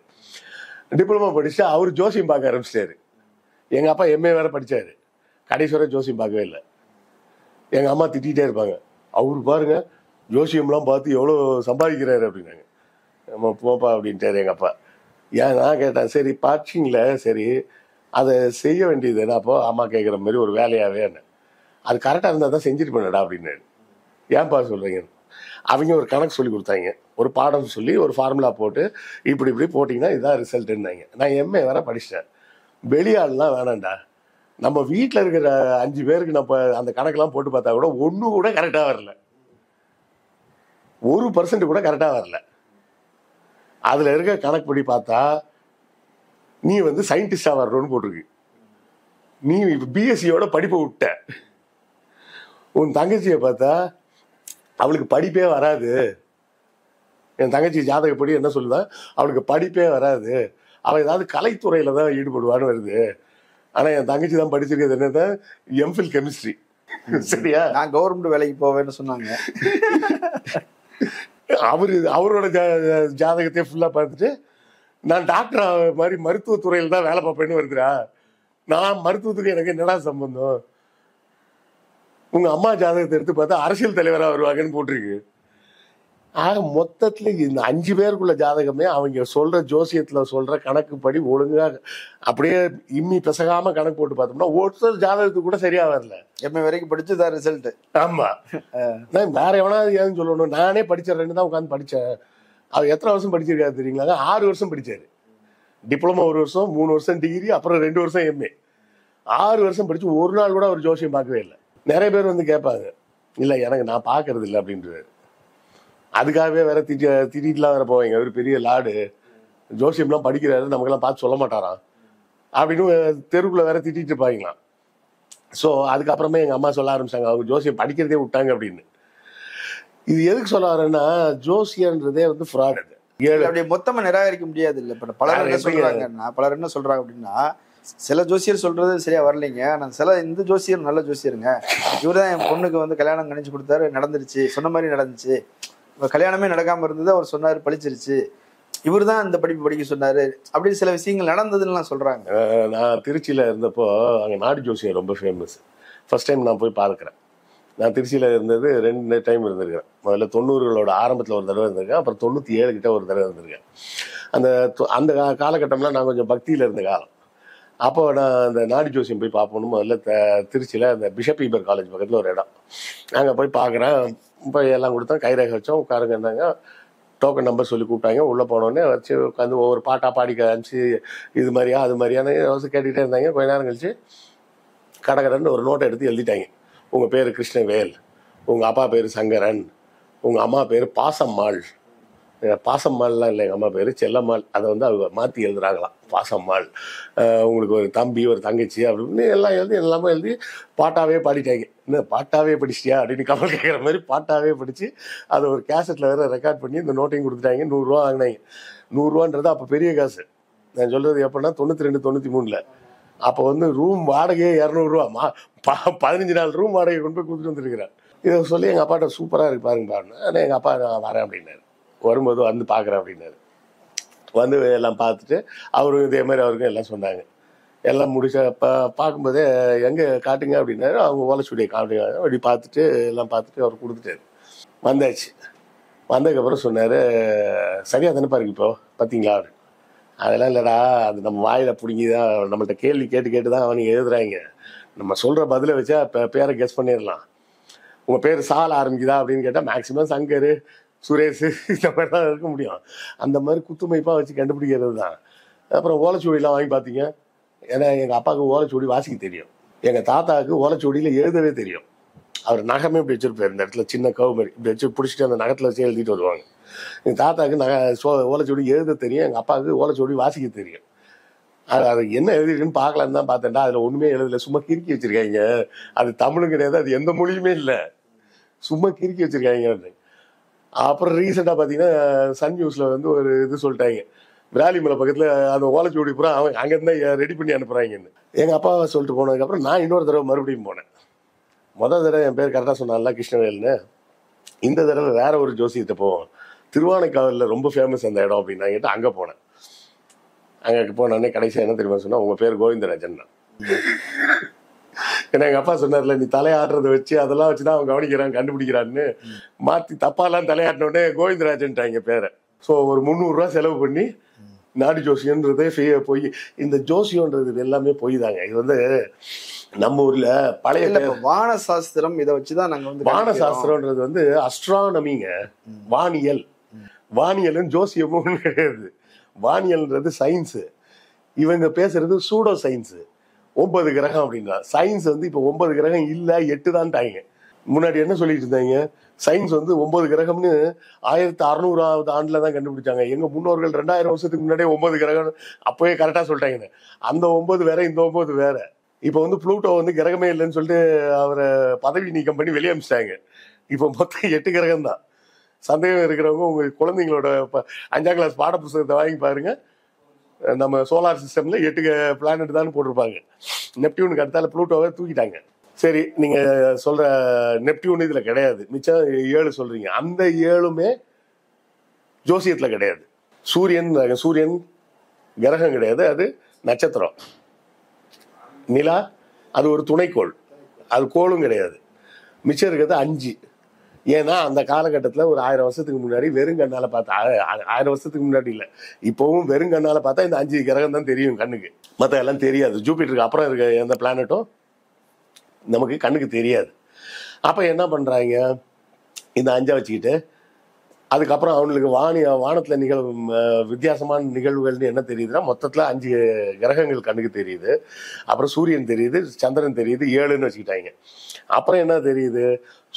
டிப்ளமோ படிச்சுட்டு அவர் ஜோசியம் பார்க்க ஆரம்பிச்சிட்டாரு. எங்கள் அப்பா எம்ஏ வேற படித்தார். கடைசி வரை ஜோசியம் பார்க்கவே இல்லை. எங்கள் அம்மா திட்டிகிட்டே இருப்பாங்க, அவரு பாருங்க ஜோசியம்லாம் பார்த்து எவ்வளோ சம்பாதிக்கிறாரு அப்படின்னாங்க. நம்ம போப்பா அப்படின்ட்டார் எங்கள் அப்பா. ஏன் நான் கேட்டேன், சரி பார்த்தீங்களே, சரி அதை செய்ய வேண்டியது என்ன? அப்போ அம்மா கேட்குற மாதிரி ஒரு வேலையாகவே என்ன, அது கரெக்டாக இருந்தால் தான் செஞ்சுட்டு பண்ணடா அப்படின்னாரு. ஏன்பா சொல்கிறீங்க? அவங்க ஒரு கணக்கு சொல்லி கொடுத்தாங்க, ஒரு பாடம் சொல்லி ஒரு ஃபார்முலா போட்டு இப்படி இப்படி போட்டிங்கன்னா இதுதான் ரிசல்ட்டுன்னாங்க. நான் எம்ஏ வேற படிச்சிட்டேன். வெளியாள்லாம் வேணாண்டா, நம்ம வீட்டில் இருக்கிற 5 பேருக்கு நம்ம அந்த கணக்கெல்லாம் போட்டு பார்த்தா கூட ஒன்று கூட கரெக்டாக வரல, 1% கூட கரெக்டாக வரல. அதில் இருக்க கணக்குப்படி பார்த்தா நீ வந்து சயின்டிஸ்டாக வரணும்னு போட்டிருக்கு. நீ இப்போ பிஎஸ்சியோட படிப்பை விட்ட. உன் தங்கச்சியை பார்த்தா அவளுக்கு படிப்பே வராது. என் தங்கச்சி ஜாதகப்படி என்ன சொல்லுதா, அவளுக்கு படிப்பே வராது, அவள் ஏதாவது கலைத்துறையில் தான் ஈடுபடுவான்னு வருது. ஆனால் என் தங்கச்சி தான் படிச்சிருக்கிறது என்னதான் எம்ஃபில் கெமிஸ்ட்ரி. சரியா? நான் கவர்மெண்ட் வேலைக்கு போவேன்னு சொன்னாங்க. அவரோட ஜாதகத்தையே ஃபுல்லாக பார்த்துட்டு நான் டாக்டர் மாதிரி மருத்துவத்துறையில் தான் வேலை பார்ப்பேன்னு வருதுடா. நான் மருத்துவத்துக்கு எனக்கு என்னடா சம்பந்தம்? உங்க அம்மா ஜாதகத்தை எடுத்து பார்த்தா அரசியல் தலைவராக வருவாங்கன்னு போட்டிருக்கு. ஆக மொத்தத்தில் இந்த 5 பேருக்குள்ள ஜாதகமே அவங்க சொல்ற ஜோசியத்தில் சொல்ற கணக்குப்படி ஒழுங்காக அப்படியே இம்மி பெசகாம கணக்கு போட்டு பார்த்தோம்னா ஒருத்தர் ஜாதகத்துக்கு கூட சரியா வரல. எம்ஏ வரைக்கும் படிச்சுதான் ரிசல்ட். ஆமா, நான் வேற எவனாவது ஏன்னு சொல்லணும். நானே படிச்சிடறேன்னு தான் உட்காந்து படித்தேன். அவர் எத்தனை வருஷம் படிச்சிருக்காரு தெரியுங்களா? 6 வருஷம் படிச்சாரு. டிப்ளமோ 1 வருஷம், 3 வருஷம் டிகிரி, அப்புறம் 2 வருஷம் எம்ஏ. 6 வருஷம் படிச்சு ஒரு நாள் கூட அவர் ஜோசியம் பார்க்கவே இல்லை. நிறைய பேர் வந்து கேட்பாங்க, இல்லை எனக்கு நான் பார்க்கறது இல்லை அப்படின்றாரு. அதுக்காகவே வேற திட்டிட்டுலாம் வேற போவாங்க, அவர் பெரிய லாடு ஜோசியம்லாம் படிக்கிறாரு, நமக்கெல்லாம் பார்த்து சொல்ல மாட்டாராம் அப்படின்னு தெருக்குள்ள வேற திட்டிட்டு இருப்பாங்களாம். ஸோ அதுக்கப்புறமே எங்கள் அம்மா சொல்ல ஆரம்பிச்சாங்க, அவங்க ஜோசியம் படிக்கிறதே விட்டாங்க அப்படின்னு. இது எதுக்கு சொல்ல வரேன்னா, ஜோசியன்றதே வந்து ஃப்ராட். அது அப்படி மொத்தமா நிராகரிக்க முடியாது. இல்லை, இப்போ பலர் என்ன சொல்றாங்கன்னா, பலர் என்ன சொல்றாங்க அப்படின்னா, சில ஜோசியர் சொல்றது சரியா வரலைங்க, ஆனால் சில இந்த ஜோசியர் நல்ல ஜோசியருங்க, இவர் தான் என் பொண்ணுக்கு வந்து கல்யாணம் கணிச்சு கொடுத்தாரு, நடந்துருச்சு, சொன்ன மாதிரி நடந்துச்சு, இப்போ கல்யாணமே நடக்காம இருந்தது அவர் சொன்னார், பழிச்சிருச்சு. இவர் தான் இந்த படிப்பு படிக்க சொன்னாரு அப்படின்னு சில விஷயங்கள் நடந்ததுன்னு சொல்றாங்க. நான் திருச்சியில் இருந்தப்போ அங்கே நாடி ஜோசியம் ரொம்ப ஃபேமஸ். ஃபர்ஸ்ட் டைம் நான் போய் பார்க்குறேன். நான் திருச்சியில் இருந்தது 2 டைம் இருந்திருக்கேன். முதல்ல 90களோட ஆரம்பத்தில் ஒரு தடவை இருந்திருக்கேன், அப்புறம் 97 கிட்ட ஒரு தடவை இருந்திருக்கேன். அந்த காலகட்டம்லாம் நான் கொஞ்சம் பக்தியில் இருந்த காலம். அப்போ நான் அந்த நாடி ஜோசியம் போய் பார்ப்போன்னு முதல்ல திருச்சியில் அந்த பிஷப் ஈபர் காலேஜ் பக்கத்தில் ஒரு இடம், அங்கே போய் பார்க்குறேன். போய் எல்லாம் கொடுத்தோம், கைரேகை வச்சோம், உட்காருங்கன்னாங்க. டோக்கன் நம்பர் சொல்லி கூப்பிட்டாங்க. உள்ளே போனோடனே வச்சு உட்காந்து ஒவ்வொரு பாட்டாக பாடி காமிச்சு இது மாதிரியா அது மாதிரியான யோசிச்சு கேட்டுக்கிட்டே இருந்தாங்க. கொஞ்ச நேரம் கழிச்சு கடகடன்னு ஒரு நோட்டை எடுத்து எழுதிட்டாங்க. உங்கள் பேர் கிருஷ்ணவேல், உங்கள் அப்பா பேர் சங்கரன், உங்கள் அம்மா பேர் பாசம்மாள். பாசம்மாள்லாம் இல்லை, எங்கள் அம்மா பேர் செல்லம்மாள். அதை வந்து அவங்க மாற்றி எழுதுறாங்களாம், பாசம்மாள். உங்களுக்கு ஒரு தம்பி ஒரு தங்கச்சி அப்படின்னு எல்லாம் எல்லாமே எழுதி பாட்டாவே பாடிட்டாங்க. இன்னும் பாட்டாவே படிச்சிட்டியா அப்படின்னு கமல் கேட்குற மாதிரி பாட்டாவே படித்து அதை ஒரு கேசட்டில் வேறு ரெக்கார்ட் பண்ணி இந்த நோட்டையும் கொடுத்துட்டாங்க. 100 ரூபா வாங்கினாங்க. 100 ரூபான்றது அப்போ பெரிய காசு. நான் சொல்கிறது எப்படின்னா 92 93 அப்போ வந்து ரூம் வாடகையே 200 ரூபா. 15 நாள் ரூம் வாடகை கொண்டு போய் கொடுத்துட்டு வந்துருக்கிறேன். இதை சொல்லி எங்கள் அப்பாட்ட சூப்பராக இருக்கு பாருங்க பாருங்க. ஆனால் எங்கள் அப்பா நான் வரேன் அப்படின்னாரு. வரும்போது வந்து பார்க்குறேன் அப்படின்னாரு. வந்து எல்லாம் பார்த்துட்டு அவரும் இதே மாதிரி அவருக்கும் எல்லாம் சொன்னாங்க. எல்லாம் முடிச்ச பார்க்கும்போதே எங்கே காட்டுங்க அப்படின்னாரு. அவங்க ஓலைச்சுடியை காட்டுங்க அப்படி பார்த்துட்டு எல்லாம் பார்த்துட்டு அவர் கொடுத்துட்டாரு. வந்தாச்சு. வந்ததுக்கப்புறம் சொன்னார், சரியாக தானே பாருங்க இப்போ பார்த்தீங்களா அப்படின்னு. அதெல்லாம் இல்லைடா, அது நம்ம வாயில் பிடிங்கி தான் நம்மள்கிட்ட கேள்வி கேட்டு கேட்டு தான் அவனுங்க எழுதுறாங்க. நம்ம சொல்கிற பதிலை வச்சா பேரை கெஸ் பண்ணிடலாம். உங்கள் பேர் சால ஆரம்பிக்குதா அப்படின்னு கேட்டால் மேக்சிமம் சங்கர் சுரேஷ் இந்த மாதிரி தான் இருக்க முடியும். அந்த மாதிரி குத்துமைப்பாக வச்சு கண்டுபிடிக்கிறது தான். அப்புறம் ஓலைச்சுவடிலாம் வாங்கி பார்த்தீங்க. ஏன்னா எங்கள் அப்பாவுக்கு ஓலைச்சுவடி வாசிக்க தெரியும், எங்கள் தாத்தாவுக்கு ஓலைச்சுவடியில் எழுதவே தெரியும். அவர் நகமே இப்படி வச்சுருப்பார், இந்த இடத்துல சின்ன கவு மாதிரி இப்படி வச்சு பிடிச்சிட்டு அந்த நகத்தில் வச்சு எழுதிட்டு வருவாங்க. எங்கள் தாத்தாவுக்கு ஓலைச்சுவடி எழுத தெரியும், எங்கள் அப்பாவுக்கு ஓலைச்சுவடி வாசிக்க தெரியும். அது என்ன எழுதிருக்குன்னு பார்க்கலான்னு தான் பார்த்தேன்டா, அதில் ஒன்றுமே எழுதலை, சும்மா கிறுக்கி வச்சுருக்காங்க. அது தமிழும் கிடையாது, அது எந்த மொழியுமே இல்லை, சும்மா கிறுக்கி வச்சுருக்காங்க. அப்புறம் ரீசெண்டாக பார்த்தீங்கன்னா சன் நியூஸில் வந்து ஒரு இது சொல்லிட்டாங்க, விராலிமலை பக்கத்தில் அந்த ஓலைச்சுவடி பூரா அவன் அங்கேருந்து ரெடி பண்ணி அனுப்புகிறாங்கன்னு. எங்கள் அப்பாவை சொல்லிட்டு போனதுக்கப்புறம் நான் இன்னொரு தடவை மறுபடியும் போனேன். முதல் தடவை என் பேர் கரெக்டாக சொன்னால கிருஷ்ணவேல்னு. இந்த தடவை வேற ஒரு ஜோசியத்தை போவோம், திருவானைக்காவலில் ரொம்ப ஃபேமஸ் அந்த இடம் அப்படின்னு கேட்டு அங்கே போனேன். அங்கே போனோடனே கடைசியாக என்ன தெரியுமா சொன்னால், உங்கள் பேர் கோவிந்தராஜன் தான். ஏன்னா எங்கள் அப்பா சொன்னார்ல, நீ தலையாடுறதை வச்சு அதெல்லாம் வச்சு தான் அவன் கவனிக்கிறான் கண்டுபிடிக்கிறான்னு மாற்றி தப்பாலாம் தலையாட்டினோடனே கோவிந்தராஜன்ட்டாங்க பேரை. ஸோ ஒரு 300 ரூபா செலவு பண்ணி நாடி ஜோசியன்றதே போய், இந்த ஜோசியன்றது இது எல்லாமே போய் தாங்க. இது வந்து நம்ம ஊர்ல பழைய வான சாஸ்திரம் இதை வச்சுதான் நாங்கள் வந்து வான சாஸ்திரம்ன்றது வந்து அஸ்ட்ரானமிங்க, வானியல். வானியலும் ஜோசியமும் கிடையாது. வானியல்ன்றது சயின்ஸு, இவங்க பேசுறது சூடோ சயின்ஸு. 9 கிரகம் அப்படின்னா சயின்ஸ் வந்து இப்போ 9 கிரகம் இல்லை 8 தான்ட்டாங்க. முன்னாடி என்ன சொல்லிட்டு இருந்தாங்க, சயின்ஸ் வந்து 9 கிரகம்னு 1600ஆவது ஆண்டுல தான் கண்டுபிடிச்சாங்க. எங்க முன்னோர்கள் 2000 வருஷத்துக்கு முன்னாடியே 9 கிரகம் அப்பவே கரெக்டா சொல்லிட்டாங்க. அந்த 9 வேற, இந்த 9 வேற. இப்போ வந்து புளூட்டோ வந்து கிரகமே இல்லைன்னு சொல்லிட்டு அவரை பதவி நீக்கம் பண்ணி வெளியே அனுப்பிச்சிட்டாங்க. இப்போ மொத்தம் 8 கிரகம் தான். சந்தேகம் இருக்கிறவங்க உங்க குழந்தைங்களோட 5ஆம் கிளாஸ் பாட புத்தகத்தை வாங்கி பாருங்க. நம்ம சோலார் சிஸ்டம்ல 8 பிளானட் தான் போட்டிருப்பாங்க. நெப்டியூனுக்கு அடுத்தால புளூட்டோவை தூக்கிட்டாங்க. சரி, நீங்க சொல்ற நெப்டியூன் இதுல கிடையாது, மிச்சம் 7 சொல்றீங்க. அந்த 7மே ஜோசியத்துல கிடையாது. சூரியன் கிரகம் கிடையாது, அது நட்சத்திரம். நிலா அது ஒரு துணைக்கோள், அது கோளும் கிடையாது. மிச்சம் இருக்கிறது 5. ஏன்னா அந்த காலகட்டத்தில் ஒரு 1000 வருஷத்துக்கு முன்னாடி வெறுங்கண்ணால பார்த்தா, 1000 வருஷத்துக்கு முன்னாடி இல்லை, இப்போவும் வெறுங்கண்ணால பார்த்தா இந்த 5 கிரகம் தான் தெரியும் கண்ணுக்கு, மற்ற எல்லாம் தெரியாது. ஜூபிட்டருக்கு அப்புறம் இருக்க எந்த பிளானட்டும் நமக்கு கண்ணுக்கு தெரியாது. அப்போ என்ன பண்ணுறாங்க, இந்த 5 வச்சுக்கிட்டு அதுக்கப்புறம் அவனுக்கு வானத்தில் நிகழும் வித்தியாசமான நிகழ்வுகள்னு என்ன தெரியுதுன்னா, மொத்தத்தில் 5 கிரகங்கள் கண்ணுக்கு தெரியுது. அப்புறம் சூரியன் தெரியுது, சந்திரன் தெரியுது, 7ன்னு வச்சுக்கிட்டாங்க. அப்புறம் என்ன தெரியுது,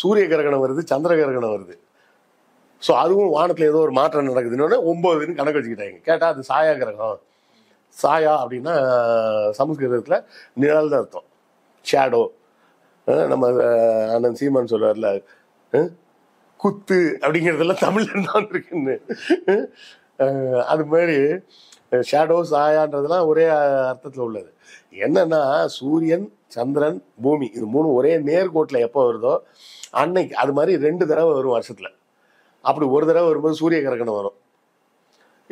சூரிய கிரகணம் வருது, சந்திர கிரகணம் வருது. ஸோ அதுவும் வானத்தில் ஏதோ ஒரு மாற்றம் நடக்குதுன்னு 9ன்னு கணக்கு வச்சுக்கிட்டாங்க. கேட்டால் அது சாயா கிரகம். சாயா அப்படின்னா சமஸ்கிருதத்தில் நிழல் அர்த்தம், ஷேடோ. நம்ம அண்ணன் சீமான் சொல்வார்ல, குத்து அப்படிங்கிறதெல்லாம் தமிழ்ல தான் இருக்குன்னு. அது மாதிரி ஷேடோ சாயான்றதுலாம் ஒரே அர்த்தத்தில் உள்ளது. என்னன்னா சூரியன் சந்திரன் பூமி இது 3 ஒரே நேர்கோட்டில் எப்போ வருதோ அன்னைக்கு, அது மாதிரி 2 தடவை வரும் வருஷத்துல. அப்படி ஒரு தடவை வரும்போது சூரிய கிரகணம் வரும்.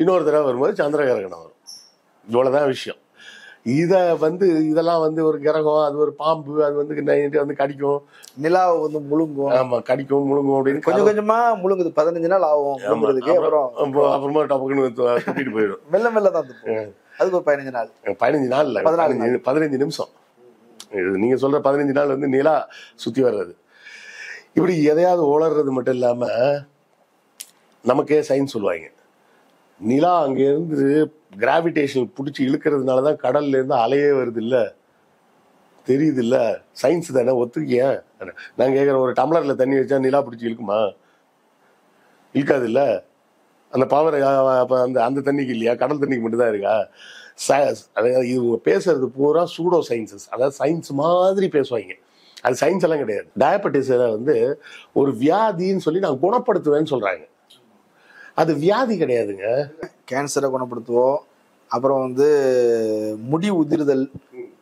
இன்னொரு தடவை வரும்போது சந்திர கிரகணம் வரும். இவ்வளவுதான் விஷயம். இதெல்லாம் ஒரு கிரகம், அது ஒரு பாம்பு, அது வந்து கடிக்கும், நிலாவை முழுங்கும். ஆமா, கடிக்கும் முழுங்கும் அப்படின்னு கொஞ்சம் கொஞ்சமா முழுங்குது. 15 நாள் ஆகும். அப்புறமா டப்புக்குன்னு கூட்டிட்டு போயிடும். மெல்ல மெல்ல தான் அதுக்கு ஒரு 15 நாள். 15 நாள் இல்ல, 15 நிமிஷம். நீங்க சொல்ற 15 நாள் நிலா சுத்தி வர்றது. இப்படி எதையாவது உளறது மட்டும் இல்லாம நமக்கே சயின்ஸ் சொல்லுவாங்க, நிலா அங்க இருந்து கிராவிடேஷன் பிடிச்சி இழுக்கிறதுனாலதான் கடல்ல இருந்து அலையே வருது இல்ல, தெரியுது இல்ல, சயின்ஸ் தானே, ஒத்துக்கிய. நான் கேட்கிறேன், ஒரு டம்ளர்ல தண்ணி வச்சா நிலா பிடிச்சி இழுக்குமா? இழுக்காது இல்ல. அந்த பவர் அந்த தண்ணிக்கு இல்லையா, கடல் தண்ணிக்கு மட்டும்தான் இருக்கா? அதாவது இவங்க பேசுறது பூரா சூடோ சயின்சஸ், அதாவது சயின்ஸ் மாதிரி பேசுவாங்க. அது சயின்ஸ் எல்லாம் கிடையாது. டயபெட்டிஸ் ஒரு வியாதின்னு சொல்லி நான் குணப்படுத்துவேன்னு சொல்றாங்க. அது வியாதி கிடையாதுங்க. கேன்சரை குணப்படுத்துவோம். அப்புறம் முடி உதிர்தல்,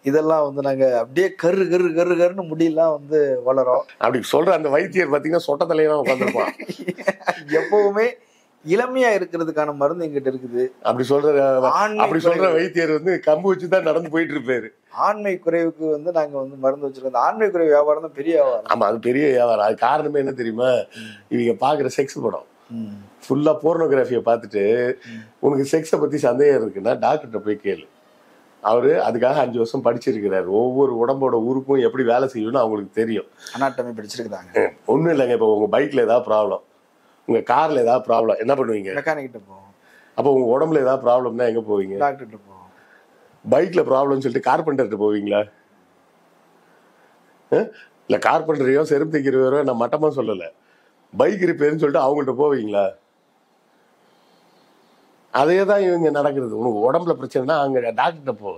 இதெல்லாம் நாங்க அப்படியே கரு கரு கரு கருன்னு முடியெல்லாம் வளரும். அப்படி சொல்ற அந்த வைத்தியர் பாத்தீங்கன்னா சொட்ட தலையெல்லாம் உட்காந்துருப்பான். எப்பவுமே இளமையா இருக்கிறதுக்கான மருந்து எங்கிட்ட இருக்குது. அப்படி சொல்ற வைத்தியர் கம்பு வச்சுதான் நடந்து போயிட்டு இருப்பாரு. ஆண்மை குறைவுக்கு நாங்க மருந்து வச்சிருக்கோம். ஆண்மை குறைவு வியாபாரம் தான் பெரிய வியாபாரம். ஆமா, அது பெரிய வியாபாரம். அது காரணமே என்ன தெரியுமா? இவங்க பாக்குற செக்ஸ் படம் ஃபுல்லா போர்னோகிராஃபியை பார்த்துட்டு உனக்கு செக்ஸை பத்தி சந்தேகம் இருக்குன்னா டாக்டர்கிட்ட போய் கேளு. அவரு அதுக்காக 5 வருஷம் படிச்சிருக்கிறாரு. ஒவ்வொரு உடம்போட உறுப்பும் எப்படி வேலை செய்யணும்னு அவங்களுக்கு தெரியும். அனாட்டமி படிச்சிருக்காங்க. ஒன்றும் இல்லைங்க. இப்போ உங்க பைக்ல ஏதாவது ப்ராப்ளம், உங்க கார்ல ஏதாவது ப்ராப்ளம், என்ன பண்ணுவீங்க? மெக்கானிக்கிட்ட போவோம். அப்போ உங்க உடம்புல ஏதாவது ப்ராப்ளம்னா எங்க போவீங்க? டாக்டர்கிட்ட போவோம். பைக்ல ப்ராப்ளம்னு சொல்லிட்டு கார்பெண்டர்கிட்ட போவீங்களா? இல்ல, கார்பெண்டரையோ செருப்பு தைக்கிறவரோ நான் மட்டமா சொல்லலை, பைக் ரிப்பேர்னு சொல்லிட்டு அவங்கள்ட்ட போவீங்களா? அதே தான் இவங்க நடக்கிறது. உனக்கு உடம்புல பிரச்சனைனா அங்கே டாக்டர்கிட்ட போ,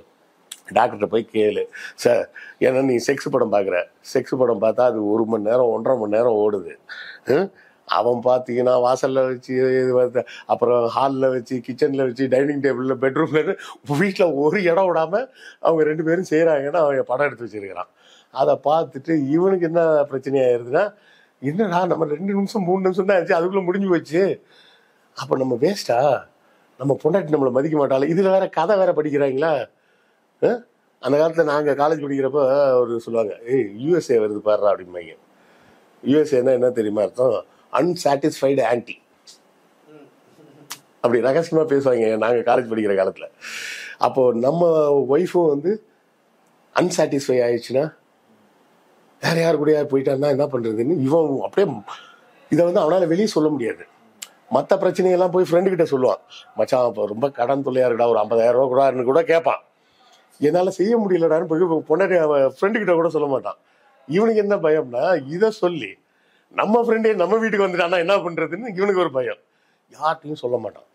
டாக்டர்கிட்ட போய் கேளு. சார், ஏன்னா நீ செக்ஸ் படம் பார்க்குற, செக்ஸ் படம் பார்த்தா அது 1 மணி நேரம் 1.5 மணி நேரம் ஓடுது. அவன் பார்த்தீங்கன்னா வாசலில் வச்சு, அப்புறம் ஹாலில் வச்சு, கிச்சனில் வச்சு, டைனிங் டேபிளில், பெட்ரூமில், வீட்டில் ஒரு இடம் விடாமல் அவங்க 2 பேரும் செய்கிறாங்கன்னா அவங்க படம் எடுத்து வச்சிருக்கிறான். அதை பார்த்துட்டு இவனுக்கு என்ன பிரச்சனையாயிருதுன்னா, என்னடா நம்ம 2 நிமிஷம் 3 நிமிஷம் தான் ஆச்சு, அதுக்குள்ளே முடிஞ்சு போச்சு, அப்போ நம்ம வேஸ்டா, நம்ம பொண்டாட்டி நம்மளை மதிக்க மாட்டாளே. இதில் வேற கதை வேற படிக்கிறாங்களா? அந்த காலத்தில் நாங்கள் காலேஜ் படிக்கிறப்ப ஒரு சொல்லுவாங்க, யூஎஸ்ஏ வருது பாடுறா அப்படிம்பாங்க. யூஎஸ்ஏன்னா என்ன தெரியுமா அர்த்தம்? Unsatisfied anti. அப்படி ரகசியமாக பேசுவாங்க நாங்கள் காலேஜ் படிக்கிற காலத்தில். அப்போது நம்ம ஒய்ஃபும் அன்சாட்டிஸ்ஃபை ஆயிடுச்சுன்னா வேற யார் கூட யார் போயிட்டான்னா என்ன பண்ணுறதுன்னு இவன் அப்படியே இதை அவனால் வெளியே சொல்ல முடியாது. மற்ற பிரச்சனையெல்லாம் போய் ஃப்ரெண்டுக்கிட்ட சொல்லுவான், மச்சான் இப்போ ரொம்ப கடன் தொல்லையா இருக்குடா, ஒரு 50,000 ரூபா கூடான்னு கூட கேட்பான். என்னால் செய்ய முடியலடான்னு போய் பொண்டாட்டி ஃப்ரெண்டுக்கிட்ட கூட சொல்ல மாட்டான். இவனுக்கு என்ன பயம்னா, இதை சொல்லி நம்ம ஃப்ரெண்டே நம்ம வீட்டுக்கு வந்துட்டான்னா என்ன பண்ணுறதுன்னு இவனுக்கு ஒரு பயம். யார்கிட்டையும் சொல்ல மாட்டான்.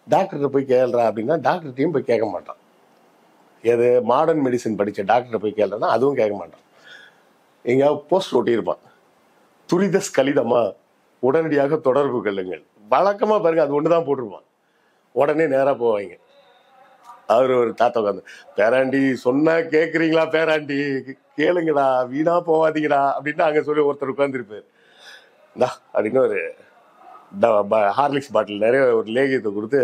டாக்டர்கிட்ட போய் கேள்றா அப்படின்னா டாக்டர்கிட்டையும் போய் கேட்க மாட்டான். எது மாடர்ன் மெடிசன் படித்த டாக்டர்கிட்ட போய் கேள்றனா அதுவும் கேட்க மாட்டான். எங்கேயாவது போஸ்ட் ஒட்டியிருப்பான், துரித ஸ்கலிதமா உடனடியாக தொடர்பு கொள்ளுங்கள். வழக்கமா பாருங்க, அது ஒண்ணுதான் போட்டிருப்பான். உடனே நேரா போவாங்க. அவரு ஒரு தாத்தா உட்காந்து, பேராண்டி சொன்னா கேக்குறீங்களா, பேராண்டி கேளுங்கடா, வீணா போவாதீங்கடா அப்படின்னு அங்க சொல்லி ஒருத்தர் உட்காந்துருப்பாரு. இந்தா அப்படின்னு ஒரு ஹார்லிக்ஸ் பாட்டில் நிறைய ஒரு லேகியத்தை கொடுத்து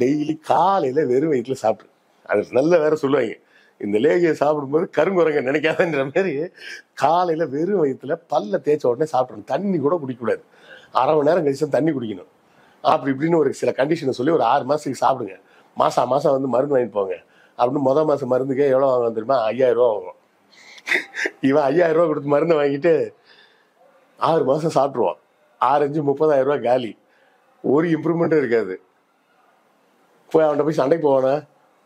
டெய்லி காலையில வெறும் வயிற்றுல சாப்பிட்டு, அது நல்ல வேற சொல்லுவாங்க, இந்த லேகியை சாப்பிடும்போது கருங்குரங்க நினைக்காதன்ற மாதிரி காலையில வெறும் வயிற்றுல பல்ல தேய்ச்ச உடனே சாப்பிடணும். தண்ணி கூட குடிக்கக்கூடாது, 1/2 மணி நேரம் கழிச்சு தண்ணி குடிக்கணும். அப்படி இப்படின்னு ஒரு சில கண்டிஷனை சொல்லி ஒரு 6 மாசத்துக்கு சாப்பிடுங்க. மாசம் மருந்து வாங்கிட்டு போங்க அப்படின்னு. மாசம் மருந்துக்கே எவ்வளோ வாங்க தெரியுமா? 5000 ரூபா வாங்குவோம். இவன் 5000 ரூபா கொடுத்து மருந்தை வாங்கிட்டு 6 மாசம் சாப்பிடுவான். 6×5 30,000 ரூபா காலி. ஒரு இம்ப்ரூவ்மெண்ட்டும் இருக்காது. போய் அவன்கிட்ட போய் சண்டைக்கு போவானா?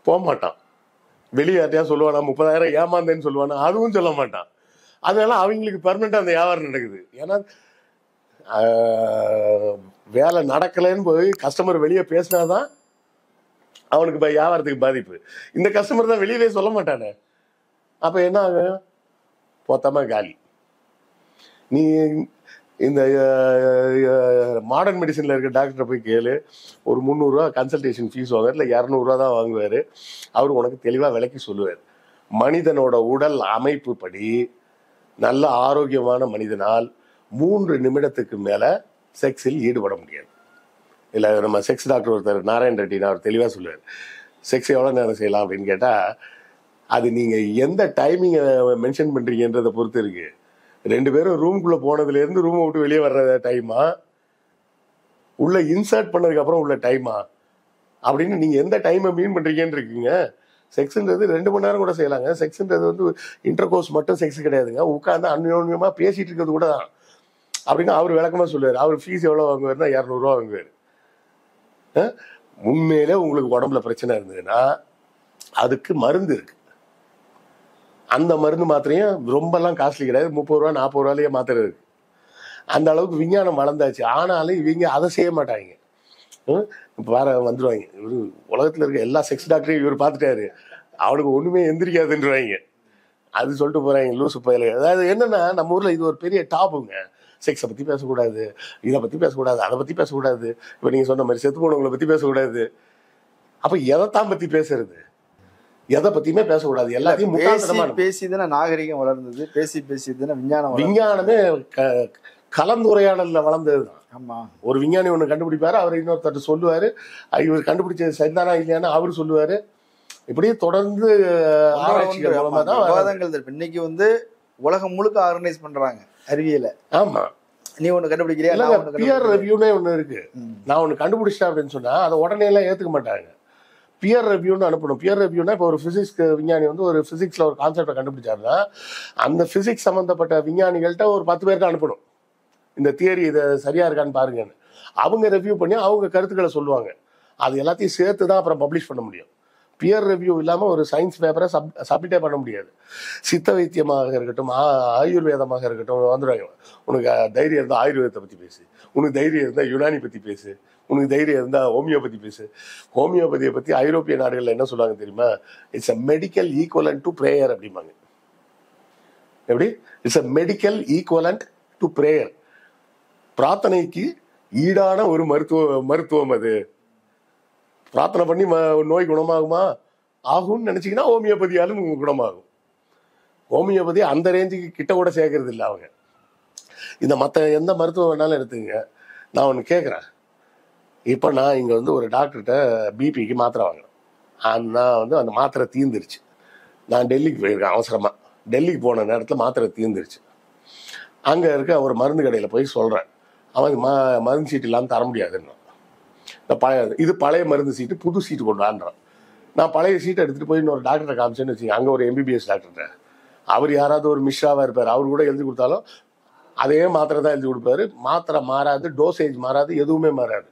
போக மாட்டான். வெளியே யார்ட்டையா சொல்லுவானா 30,000 ஏமாந்தேன்னு சொல்லுவானா? அதுவும் சொல்ல மாட்டான். அதனால அவங்களுக்கு பெர்மனண்டா அந்த வியாபாரம் நடக்குது. ஏன்னா வேலை நடக்கலைன்னு போய் கஸ்டமர் வெளியே பேசினாதான் அவனுக்கு வியாபாரத்துக்கு பாதிப்பு. இந்த கஸ்டமர் தான் வெளியவே சொல்ல மாட்டானே. அப்ப என்ன ஆகும்? மொத்தமா காலி. நீ இந்த மாடர்ன் மெடிசன்ல இருக்க டாக்டரை போய் கேளு, ஒரு 300 ரூபா கன்சல்டேஷன் ஃபீஸ் வாங்குவார், இல்லை 200 ரூபா தான் வாங்குவாரு. அவர் உனக்கு தெளிவா விளக்கி சொல்லுவார். மனிதனோட உடல் அமைப்பு படி நல்ல ஆரோக்கியமான மனிதனால் 3 நிமிடத்துக்கு மேல செக்ஸில் ஈடுபட முடியாது. இல்லை நம்ம செக்ஸ் டாக்டர் ஒருத்தர் நாராயண் ரெட்டின்னு அவர் தெளிவாக சொல்லுவார். செக்ஸ் எவ்வளோ நேரம் செய்யலாம் அப்படின்னு கேட்டால் அது நீங்கள் எந்த டைமிங்கை மென்ஷன் பண்ணுறீங்கன்றதை பொறுத்து இருக்கு. 2 பேரும் ரூம்குள்ளே போனதுலேருந்து ரூமை விட்டு வெளியே வர்ற டைமா, உள்ள இன்சர்ட் பண்ணதுக்கப்புறம் உள்ள டைமா அப்படின்னு நீங்கள் எந்த டைமை மீன் பண்ணுறீங்கன்னு இருக்குங்க. செக்ஸுன்றது 2 மணி நேரம் கூட செய்யலாங்க. செக்ஸுன்றது வந்து இன்டர் கோர்ஸ் மட்டும் செக்ஸ் கிடையாதுங்க. உட்காந்து அந்யோன்யமாக பேசிகிட்டு இருக்கிறது கூட தான் அப்படின்னு அவர் விளக்கமாக சொல்லுவார். அவர் ஃபீஸ் எவ்வளோ வாங்குவார்னா 200 ரூபா வாங்குவார். உண்மையிலே உங்களுக்கு உடம்புல பிரச்சனை இருந்ததுன்னா அதுக்கு மருந்து இருக்கு. அந்த மருந்து மாத்திரையும் ரொம்பலாம் காஸ்ட்லி கிடையாது. 30 ரூபா 40 ரூபாலேயே மாத்திரை இருக்கு. அந்த அளவுக்கு விஞ்ஞானம் வளர்ந்தாச்சு. ஆனாலும் இவங்க அதை செய்ய மாட்டாங்க. இப்போ வேற வந்துடுவாங்க, இவரு உலகத்தில் இருக்க எல்லா செக்ஸ் டாக்டரையும் இவர் பார்த்துட்டாரு, அவனுக்கு ஒன்றுமே எந்திரிக்காதுன்றவாங்க. அது சொல்லிட்டு போகிறாங்க லூசு பயில. அதாவது என்னென்னா, நம்ம ஊரில் இது ஒரு பெரிய டாப்புங்க. செக்ஸை பற்றி பேசக்கூடாது, இதை பற்றி பேசக்கூடாது, அதை பற்றி பேசக்கூடாது. இப்போ நீங்கள் சொன்ன மாதிரி செத்து போனவங்களை பற்றி பேசக்கூடாது. அப்போ எதைத்தான் பற்றி பேசுறது? எதை பற்றியுமே பேசக்கூடாது. எல்லாத்தையும் பேசி தானே நாகரிகம் வளர்ந்தது. பேசி தானே விஞ்ஞானமே கலந்துரையாடலில் வளர்ந்தது தான். ஆமாம். ஒரு விஞ்ஞானி ஒன்று கண்டுபிடிப்பாரு, அவர் இன்னொருத்தர் சொல்லுவார், இவர் கண்டுபிடிச்சது சரிதானா இல்லையானா அவர் சொல்லுவார். இப்படியே தொடர்ந்து ஆராய்ச்சிகள் மூலமாக தான் விவாதங்கள். இன்னைக்கு வந்து உலகம் முழுக்க ஆர்கனைஸ் பண்றாங்க அறிவியல. ஆமா, நீ ஒண்ணு கண்டுபிடிக்கிறியா? பியர் ரிவ்யூனே ஒண்ணு இருக்கு. நான் ஒண்ணு கண்டுபிடிச்சிட்டேன் அப்படின்னு சொன்னா அதை உடனே எல்லாம் ஏத்துக்க மாட்டாங்க. பியர் ரிவ்யூன்னு அனுப்பணும். பியர் ரிவ்யூனா இப்போ ஒரு பிசிக்ஸ் விஞ்ஞானி வந்து ஒரு பிசிக்ஸ்ல ஒரு கான்செப்டை கண்டுபிடிச்சாருன்னா அந்த பிசிக்ஸ் சம்பந்தப்பட்ட விஞ்ஞானிகள்கிட்ட ஒரு 10 பேருக்கு அனுப்பணும். இந்த தியரி இதை சரியா இருக்கான்னு பாருங்கன்னு. அவங்க ரிவ்யூ பண்ணி அவங்க கருத்துக்களை சொல்லுவாங்க. அது எல்லாத்தையும் சேர்த்து தான் அப்புறம் பப்ளிஷ் பண்ண முடியும். பியர் ரிவ்யூ இல்லாமல் ஒரு சயின்ஸ் பேப்பரை சப்மிட்டே பண்ண முடியாது. சித்த வைத்தியமாக இருக்கட்டும், ஆயுர்வேதமாக இருக்கட்டும் வந்துடுவாங்க. உனக்கு தைரியம் இருந்தால் ஆயுர்வேதத்தை பற்றி பேசு, உனக்கு தைரியம் இருந்தால் யுனானி பற்றி பேசு, உனக்கு தைரியம் இருந்தால் ஹோமியோபதி பேசு. ஹோமியோபதியை பற்றி ஐரோப்பிய நாடுகளில் என்ன சொல்லுவாங்க தெரியுமா? It's a medical equivalent to prayer அப்படிம்பாங்க. எப்படி? It's a medical equivalent to prayer. பிரார்த்தனைக்கு ஈடான ஒரு மருத்துவம் அது. பிரார்த்தனை பண்ணி நோய் குணமாகுமா? ஆகும்னு நினைச்சீங்கன்னா ஹோமியோபதியாலும் குணமாகும். ஹோமியோபதி அந்த ரேஞ்சுக்கு கிட்ட கூட சேர்க்கறது இல்லை அவங்க. இந்த மற்ற எந்த மருத்துவம் வேணாலும் எடுத்துங்க. நான் ஒன்று கேட்குறேன். இப்போ நான் இங்கே வந்து ஒரு டாக்டர்கிட்ட பிபிக்கு மாத்திரை வாங்கினேன். நான் வந்து அந்த மாத்திரை தீர்ந்துருச்சு. நான் டெல்லிக்கு போயிருக்கேன் அவசரமாக. டெல்லிக்கு போன நேரத்தில் மாத்திரை தீர்ந்துருச்சு. அங்கே இருக்க ஒரு மருந்து கடையில் போய் சொல்கிறேன், அவன் மருந்து சீட்டு இல்லாமல் தர முடியாதுன்னு. இது பழைய மருந்து சீட்டு, புது சீட்டு கொண்டு வான்றான். நான் பழைய சீட்டை எடுத்துகிட்டு போய் இன்னொரு டாக்டரை காமிச்சேன்னு வச்சுங்க. அங்கே ஒரு எம்பிபிஎஸ் டாக்டர்கிட்ட, அவர் யாராவது ஒரு மிஸ்ராவாக இருப்பார், அவர் கூட எழுதி கொடுத்தாலும் அதே மாத்திரை தான் எழுதி கொடுப்பாரு. மாத்திரை மாறாது, டோசேஜ் மாறாது, எதுவுமே மாறாது.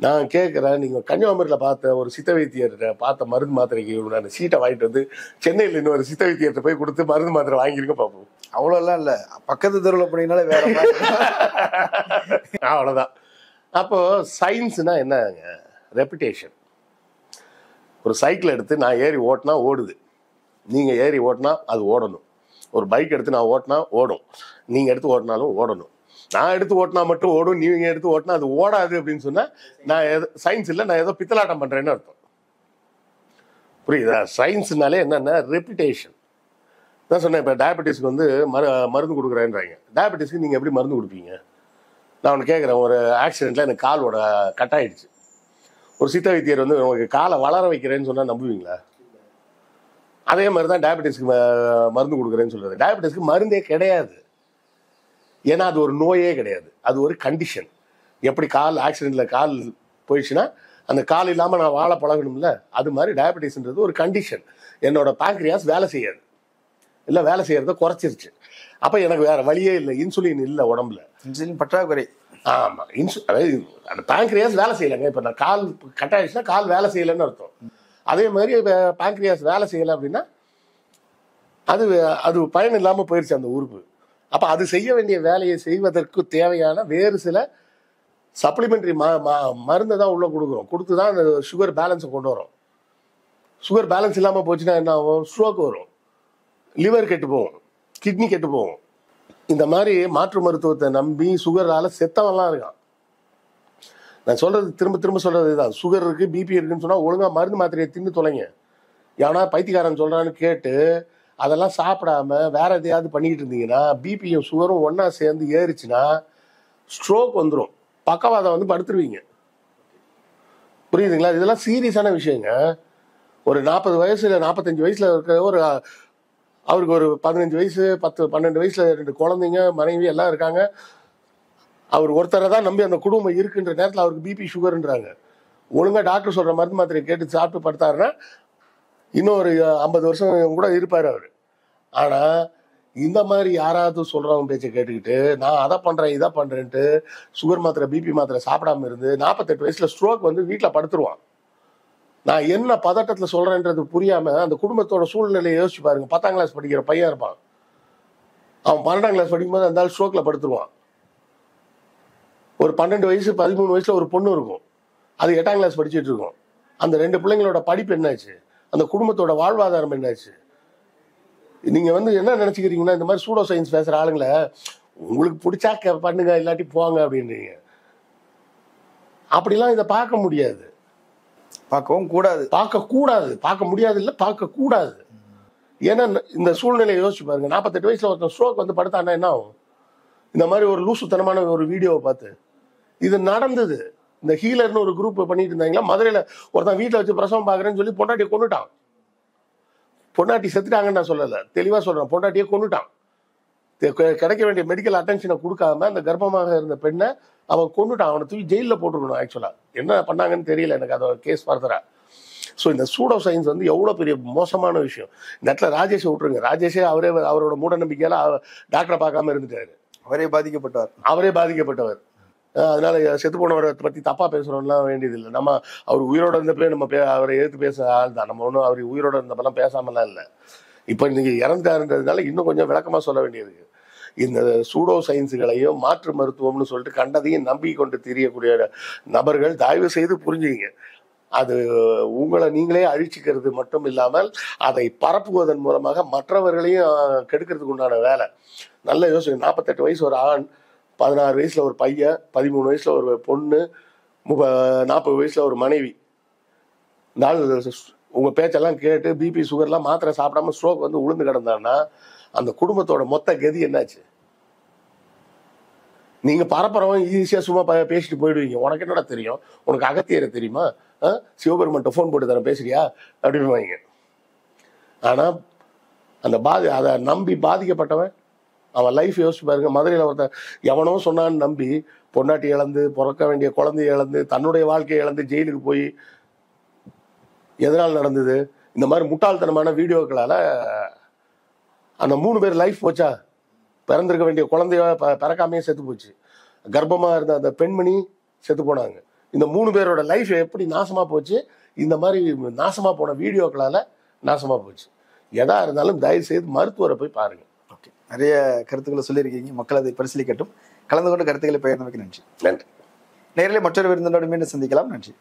நான் கேட்குறேன், நீங்கள் கன்னியாகுமரியில் பார்த்த ஒரு சித்த வைத்தியர்கிட்ட பார்த்த மருந்து மாத்திரைக்கு நான் சீட்டை வாங்கிட்டு வந்து சென்னையில் இன்னொரு சித்த வைத்தியர்கிட்ட போய் கொடுத்து மருந்து மாத்திரை வாங்கியிருக்க பார்ப்போம். அவ்வளோலாம் இல்லை, பக்கத்து தெருவில் போனீங்கனாலே வேற அவ்வளோதான். அப்போ சயின்ஸ்னா என்னங்க? ரெப்புடேஷன். ஒரு சைக்கிள் எடுத்து நான் ஏறி ஓட்டினா ஓடுது, நீங்கள் ஏறி ஓட்டினா அது ஓடணும். ஒரு பைக் எடுத்து நான் ஓட்டினா ஓடும், நீங்கள் எடுத்து ஓட்டினாலும் ஓடணும். நான் எடுத்து ஓட்டினா மட்டும் ஓடும், நீங்கள் எடுத்து ஓட்டினா அது ஓடாது அப்படின்னு சொன்னால் நான் சயின்ஸ் இல்லை, நான் ஏதோ பித்தலாட்டம் பண்ணுறேன்னு அர்த்தம். புரியுதா? சயின்ஸ்னாலே என்னென்னா ரெப்புடேஷன் தான் சொன்னேன். இப்போ டயபெட்டிஸ்க்கு வந்து மருந்து கொடுக்குறேன்றாங்க. டயபெட்டிஸ்க்கு நீங்கள் எப்படி மருந்து கொடுப்பீங்க? நான் ஒன்று கேட்குறேன். ஒரு ஆக்சிடெண்ட்டில் எனக்கு காலோட கட் ஆகிடுச்சு. ஒரு சித்த வைத்தியர் வந்து உங்களுக்கு காலை வளர வைக்கிறேன்னு சொன்னால் நம்புவீங்களா? அதே மாதிரி தான் டயபெட்டிஸ்க்கு மருந்து கொடுக்குறேன்னு சொல்கிறது. டயபெட்டிஸ்க்கு மருந்தே கிடையாது. ஏன்னா அது ஒரு நோயே கிடையாது, அது ஒரு கண்டிஷன். எப்படி கால் ஆக்சிடெண்ட்டில் கால் போயிடுச்சுன்னா அந்த கால் இல்லாமல் நான் வாழ பழகணும்ல, அது மாதிரி டயபெட்டிஸ்ன்றது ஒரு கண்டிஷன். என்னோட பேங்க்ரியாஸ் வேலை செய்யாது, இல்லை வேலை செய்யறத குறைச்சிருச்சு. அப்போ எனக்கு வேற வழியே இல்லை, இன்சுலின் இல்லை உடம்புல, இன்சுலின் பற்றாக்குறை. ஆமாம், அதாவது அந்த பேங்க்ரியாஸ் வேலை செய்யலைங்க. இப்போ நான் கால் கட் ஆயிடுச்சுன்னா கால் வேலை செய்யலைன்னு அர்த்தம். அதே மாதிரி பேங்க்ரியாஸ் வேலை செய்யலை அப்படின்னா அது பயன் இல்லாமல் போயிடுச்சு அந்த உறுப்பு. அப்போ அது செய்ய வேண்டிய வேலையை செய்வதற்கு தேவையான வேறு சில சப்ளிமெண்ட்ரி மருந்தை தான் உள்ளே கொடுத்து தான் அந்த சுகர் பேலன்ஸை கொண்டு வரும். சுகர் பேலன்ஸ் இல்லாமல் போச்சுன்னா என்ன ஆகும்? ஸ்ட்ரோக் வரும், லிவர் கெட்டு போகும், கிட்னி கெட்டு போகும். இந்த மாதிரி மாற்று மருத்துவத்தை நம்பி சுகரால் செத்தவன்லாம் இருக்கான். நான் சொல்கிறது திரும்ப திரும்ப சொல்கிறது இதுதான். சுகர் இருக்குது, பிபி இருக்குன்னு சொன்னால் ஒழுங்காக மருந்து மாத்திரையை தின்னு தொலைங்க. ஏன்னா பைத்தியக்காரன் சொல்கிறான்னு கேட்டு அதெல்லாம் சாப்பிடாம வேற எதையாவது பண்ணிக்கிட்டு இருந்தீங்கன்னா பிபியும் சுகரும் ஒன்றா சேர்ந்து ஏறிச்சுன்னா ஸ்ட்ரோக் வந்துடும், பக்கவாதம் வந்து படுத்துருவீங்க. புரியுதுங்களா? இதெல்லாம் சீரியஸான விஷயங்க. ஒரு 40 வயசுல 45 வயசுல இருக்கிற ஒரு அவருக்கு ஒரு 15 வயசு 10 12 வயசுல 2 குழந்தைங்க மனைவி எல்லாம் இருக்காங்க. அவர் ஒருத்தரை தான் நம்பி அந்த குடும்பம் இருக்குன்ற நேரத்தில் அவருக்கு பிபி சுகர்ன்றாங்க. ஒழுங்கா டாக்டர் சொல்ற மருந்து மாத்திரை கேட்டு சாப்பிட்டு படுத்தாருன்னா இன்னும் ஒரு 50 வருஷம் கூட இருப்பாரு அவரு. ஆனா இந்த மாதிரி யாராவது சொல்றவங்க பேச்சை கேட்டுக்கிட்டு நான் அதை பண்றேன் இதை பண்றேன்ட்டு சுகர் மாத்திரை பிபி மாத்திரை சாப்பிடாம இருந்து 48 வயசுல ஸ்ட்ரோக் வந்து வீட்டில் படுத்துருவான். நான் என்ன பதட்டத்துல சொல்றேன்றது புரியாம அந்த குடும்பத்தோட சூழ்நிலையை யோசிச்சு பாருங்க. 10ஆம் கிளாஸ் படிக்கிற பையன் இருப்பான், அவன் 12ஆம் கிளாஸ் படிக்கும்போது அந்த ஸ்ட்ரோக்ல படுத்துருவான். ஒரு 12 வயசு 13 வயசுல ஒரு பொண்ணு இருக்கும், அது 8ஆம் கிளாஸ் படிச்சுட்டு இருக்கும். அந்த 2 பிள்ளைங்களோட படிப்பு என்னாச்சு, அந்த குடும்பத்தோட வாழ்வாதாரம் என்னாச்சு? நீங்க வந்து என்ன நினைச்சுக்கிறீங்கன்னா இந்த மாதிரி சூடோ சயின்ஸ் பேசுற ஆளுங்களை உங்களுக்கு பிடிச்சா பண்ணுங்க இல்லாட்டி போங்க அப்படின்றீங்க. அப்படிலாம் இதை பார்க்க முடியாது, பார்க்கவும் கூடாது. பார்க்க முடியாது இல்ல, பார்க்க கூடாது. ஏன்னா இந்த சூழ்நிலையை யோசிச்சு பாருங்க. 48 வயசுல ஒருத்தன் ஸ்ட்ரோக் வந்து படுத்தானா என்ன ஆகும்? இந்த மாதிரி ஒரு லூசுத்தனமான ஒரு வீடியோவை பார்த்து இது நடந்தது. இந்த ஹீலர்னு ஒரு குரூப் பண்ணிட்டு இருந்தாங்களா மதுரையில, ஒருத்தன் வீட்டில் வச்சு பிரசவம் பார்க்குறேன்னு சொல்லி பொண்டாட்டியை கொண்டுட்டான். பொண்டாட்டி செத்துட்டாங்கன்னு நான் சொல்லலை, தெளிவாக சொல்றேன். பொண்டாட்டியை கொண்டுட்டான். கிடைக்க வேண்டிய மெடிக்கல் அட்டென்ஷனை கொடுக்காம அந்த கர்ப்பமாக இருந்த பெண்ணை அவன் கொண்டுட்டான். அவனை தூக்கி ஜெயிலில் போட்டுருக்கணும். ஆக்சுவலா என்ன பண்ணாங்கன்னு தெரியல எனக்கு, அதை கேஸ் ஃபர்தரா. ஸோ இந்த சூடோ சயின்ஸ் வந்து எவ்வளோ பெரிய மோசமான விஷயம். இந்த இடத்துல ராஜேஷை விட்டுருங்க. ராஜேஷே அவரோட மூட நம்பிக்கையால டாக்டரை பார்க்காம இருந்துட்டாரு. அவரே பாதிக்கப்பட்டவர். அதனால செத்து போனவரை பத்தி தப்பா பேசுறோம்லாம் வேண்டியது இல்லை. நம்ம அவர் உயிரோட இருந்தப்பே நம்ம அவரை எதிர்த்து பேச ஆள் தான். நம்ம ஒன்றும் அவர் உயிரோட இருந்தப்பெல்லாம் பேசாமலாம் இல்லை. இப்போ இன்னைக்கு இறந்தாருன்றதுனால இன்னும் கொஞ்சம் விளக்கமா சொல்ல வேண்டியது. இந்த சூடோ சயின்ஸுகளையும் மாற்று மருத்துவம்னு சொல்லிட்டு கண்டதையும் நம்பி கொண்டு தெரியக்கூடிய நபர்கள் தயவு செய்து புரிஞ்சுங்க. அது உங்களை நீங்களே அழிச்சிக்கிறது மட்டும் இல்லாமல் அதை பரப்புவதன் மூலமாக மற்றவர்களையும் கெடுக்கிறதுக்கு உண்டான வேலை. நல்ல யோசிங்க. 48 வயசு ஒரு ஆண், 16 வயசுல ஒரு பையன், 13 வயசுல ஒரு பொண்ணு, 40 வயசுல ஒரு மனைவி. உங்க பேச்செல்லாம் கேட்டு பிபி சுகர்லாம் மாத்திரை சாப்பிடாம ஸ்ட்ரோக் வந்து உளுந்து கிடந்தான்னா அந்த குடும்பத்தோட மொத்த கதி என்னாச்சு? நீங்க பரப்புறவன் ஈஸியா சும்மா பேசிட்டு போயிடுவீங்க. உனக்கு என்னடா தெரியும், உனக்கு அகத்தியரை தெரியுமா, சிவபெருமன்ட்ட ஃபோன் போட்டு தரேன் பேசுறியா அப்படின்னு. ஆனா அந்த அதை நம்பி பாதிக்கப்பட்டவன் அவன் லைஃப் யோசிச்சு பாருங்க. மதுரையில் ஒருத்தன் எவனோ சொன்னான்னு நம்பி பொண்டாட்டி இழந்து, பிறக்க வேண்டிய குழந்தைய இழந்து, தன்னுடைய வாழ்க்கையை இழந்து ஜெயிலுக்கு போய் எதனால் நடந்தது? இந்த மாதிரி முட்டாள்தனமான வீடியோக்களால அந்த 3 பேர் லைஃப் போச்சா? பிறந்திருக்க வேண்டிய குழந்தைய பிறக்காமையே செத்து போச்சு. கர்ப்பமா இருந்த அந்த பெண்மணி செத்து போனாங்க. இந்த 3 பேரோட லைஃப் எப்படி நாசமா போச்சு? இந்த மாதிரி நாசமா போன வீடியோக்களால நாசமா போச்சு. எதா இருந்தாலும் தயவு செய்து மருத்துவரை போய் பாருங்க. ஓகே, நிறைய கருத்துக்களை சொல்லியிருக்கீங்க. மக்கள் அதை பரிசீலிக்கட்டும். கலந்து கொண்டு கருத்துக்களை பகிர்ந்தமைக்கு நன்றி. நன்றி. நேரிலே மற்றொரு விருந்தினோடு மீண்டும் சந்திக்கலாம். நன்றி.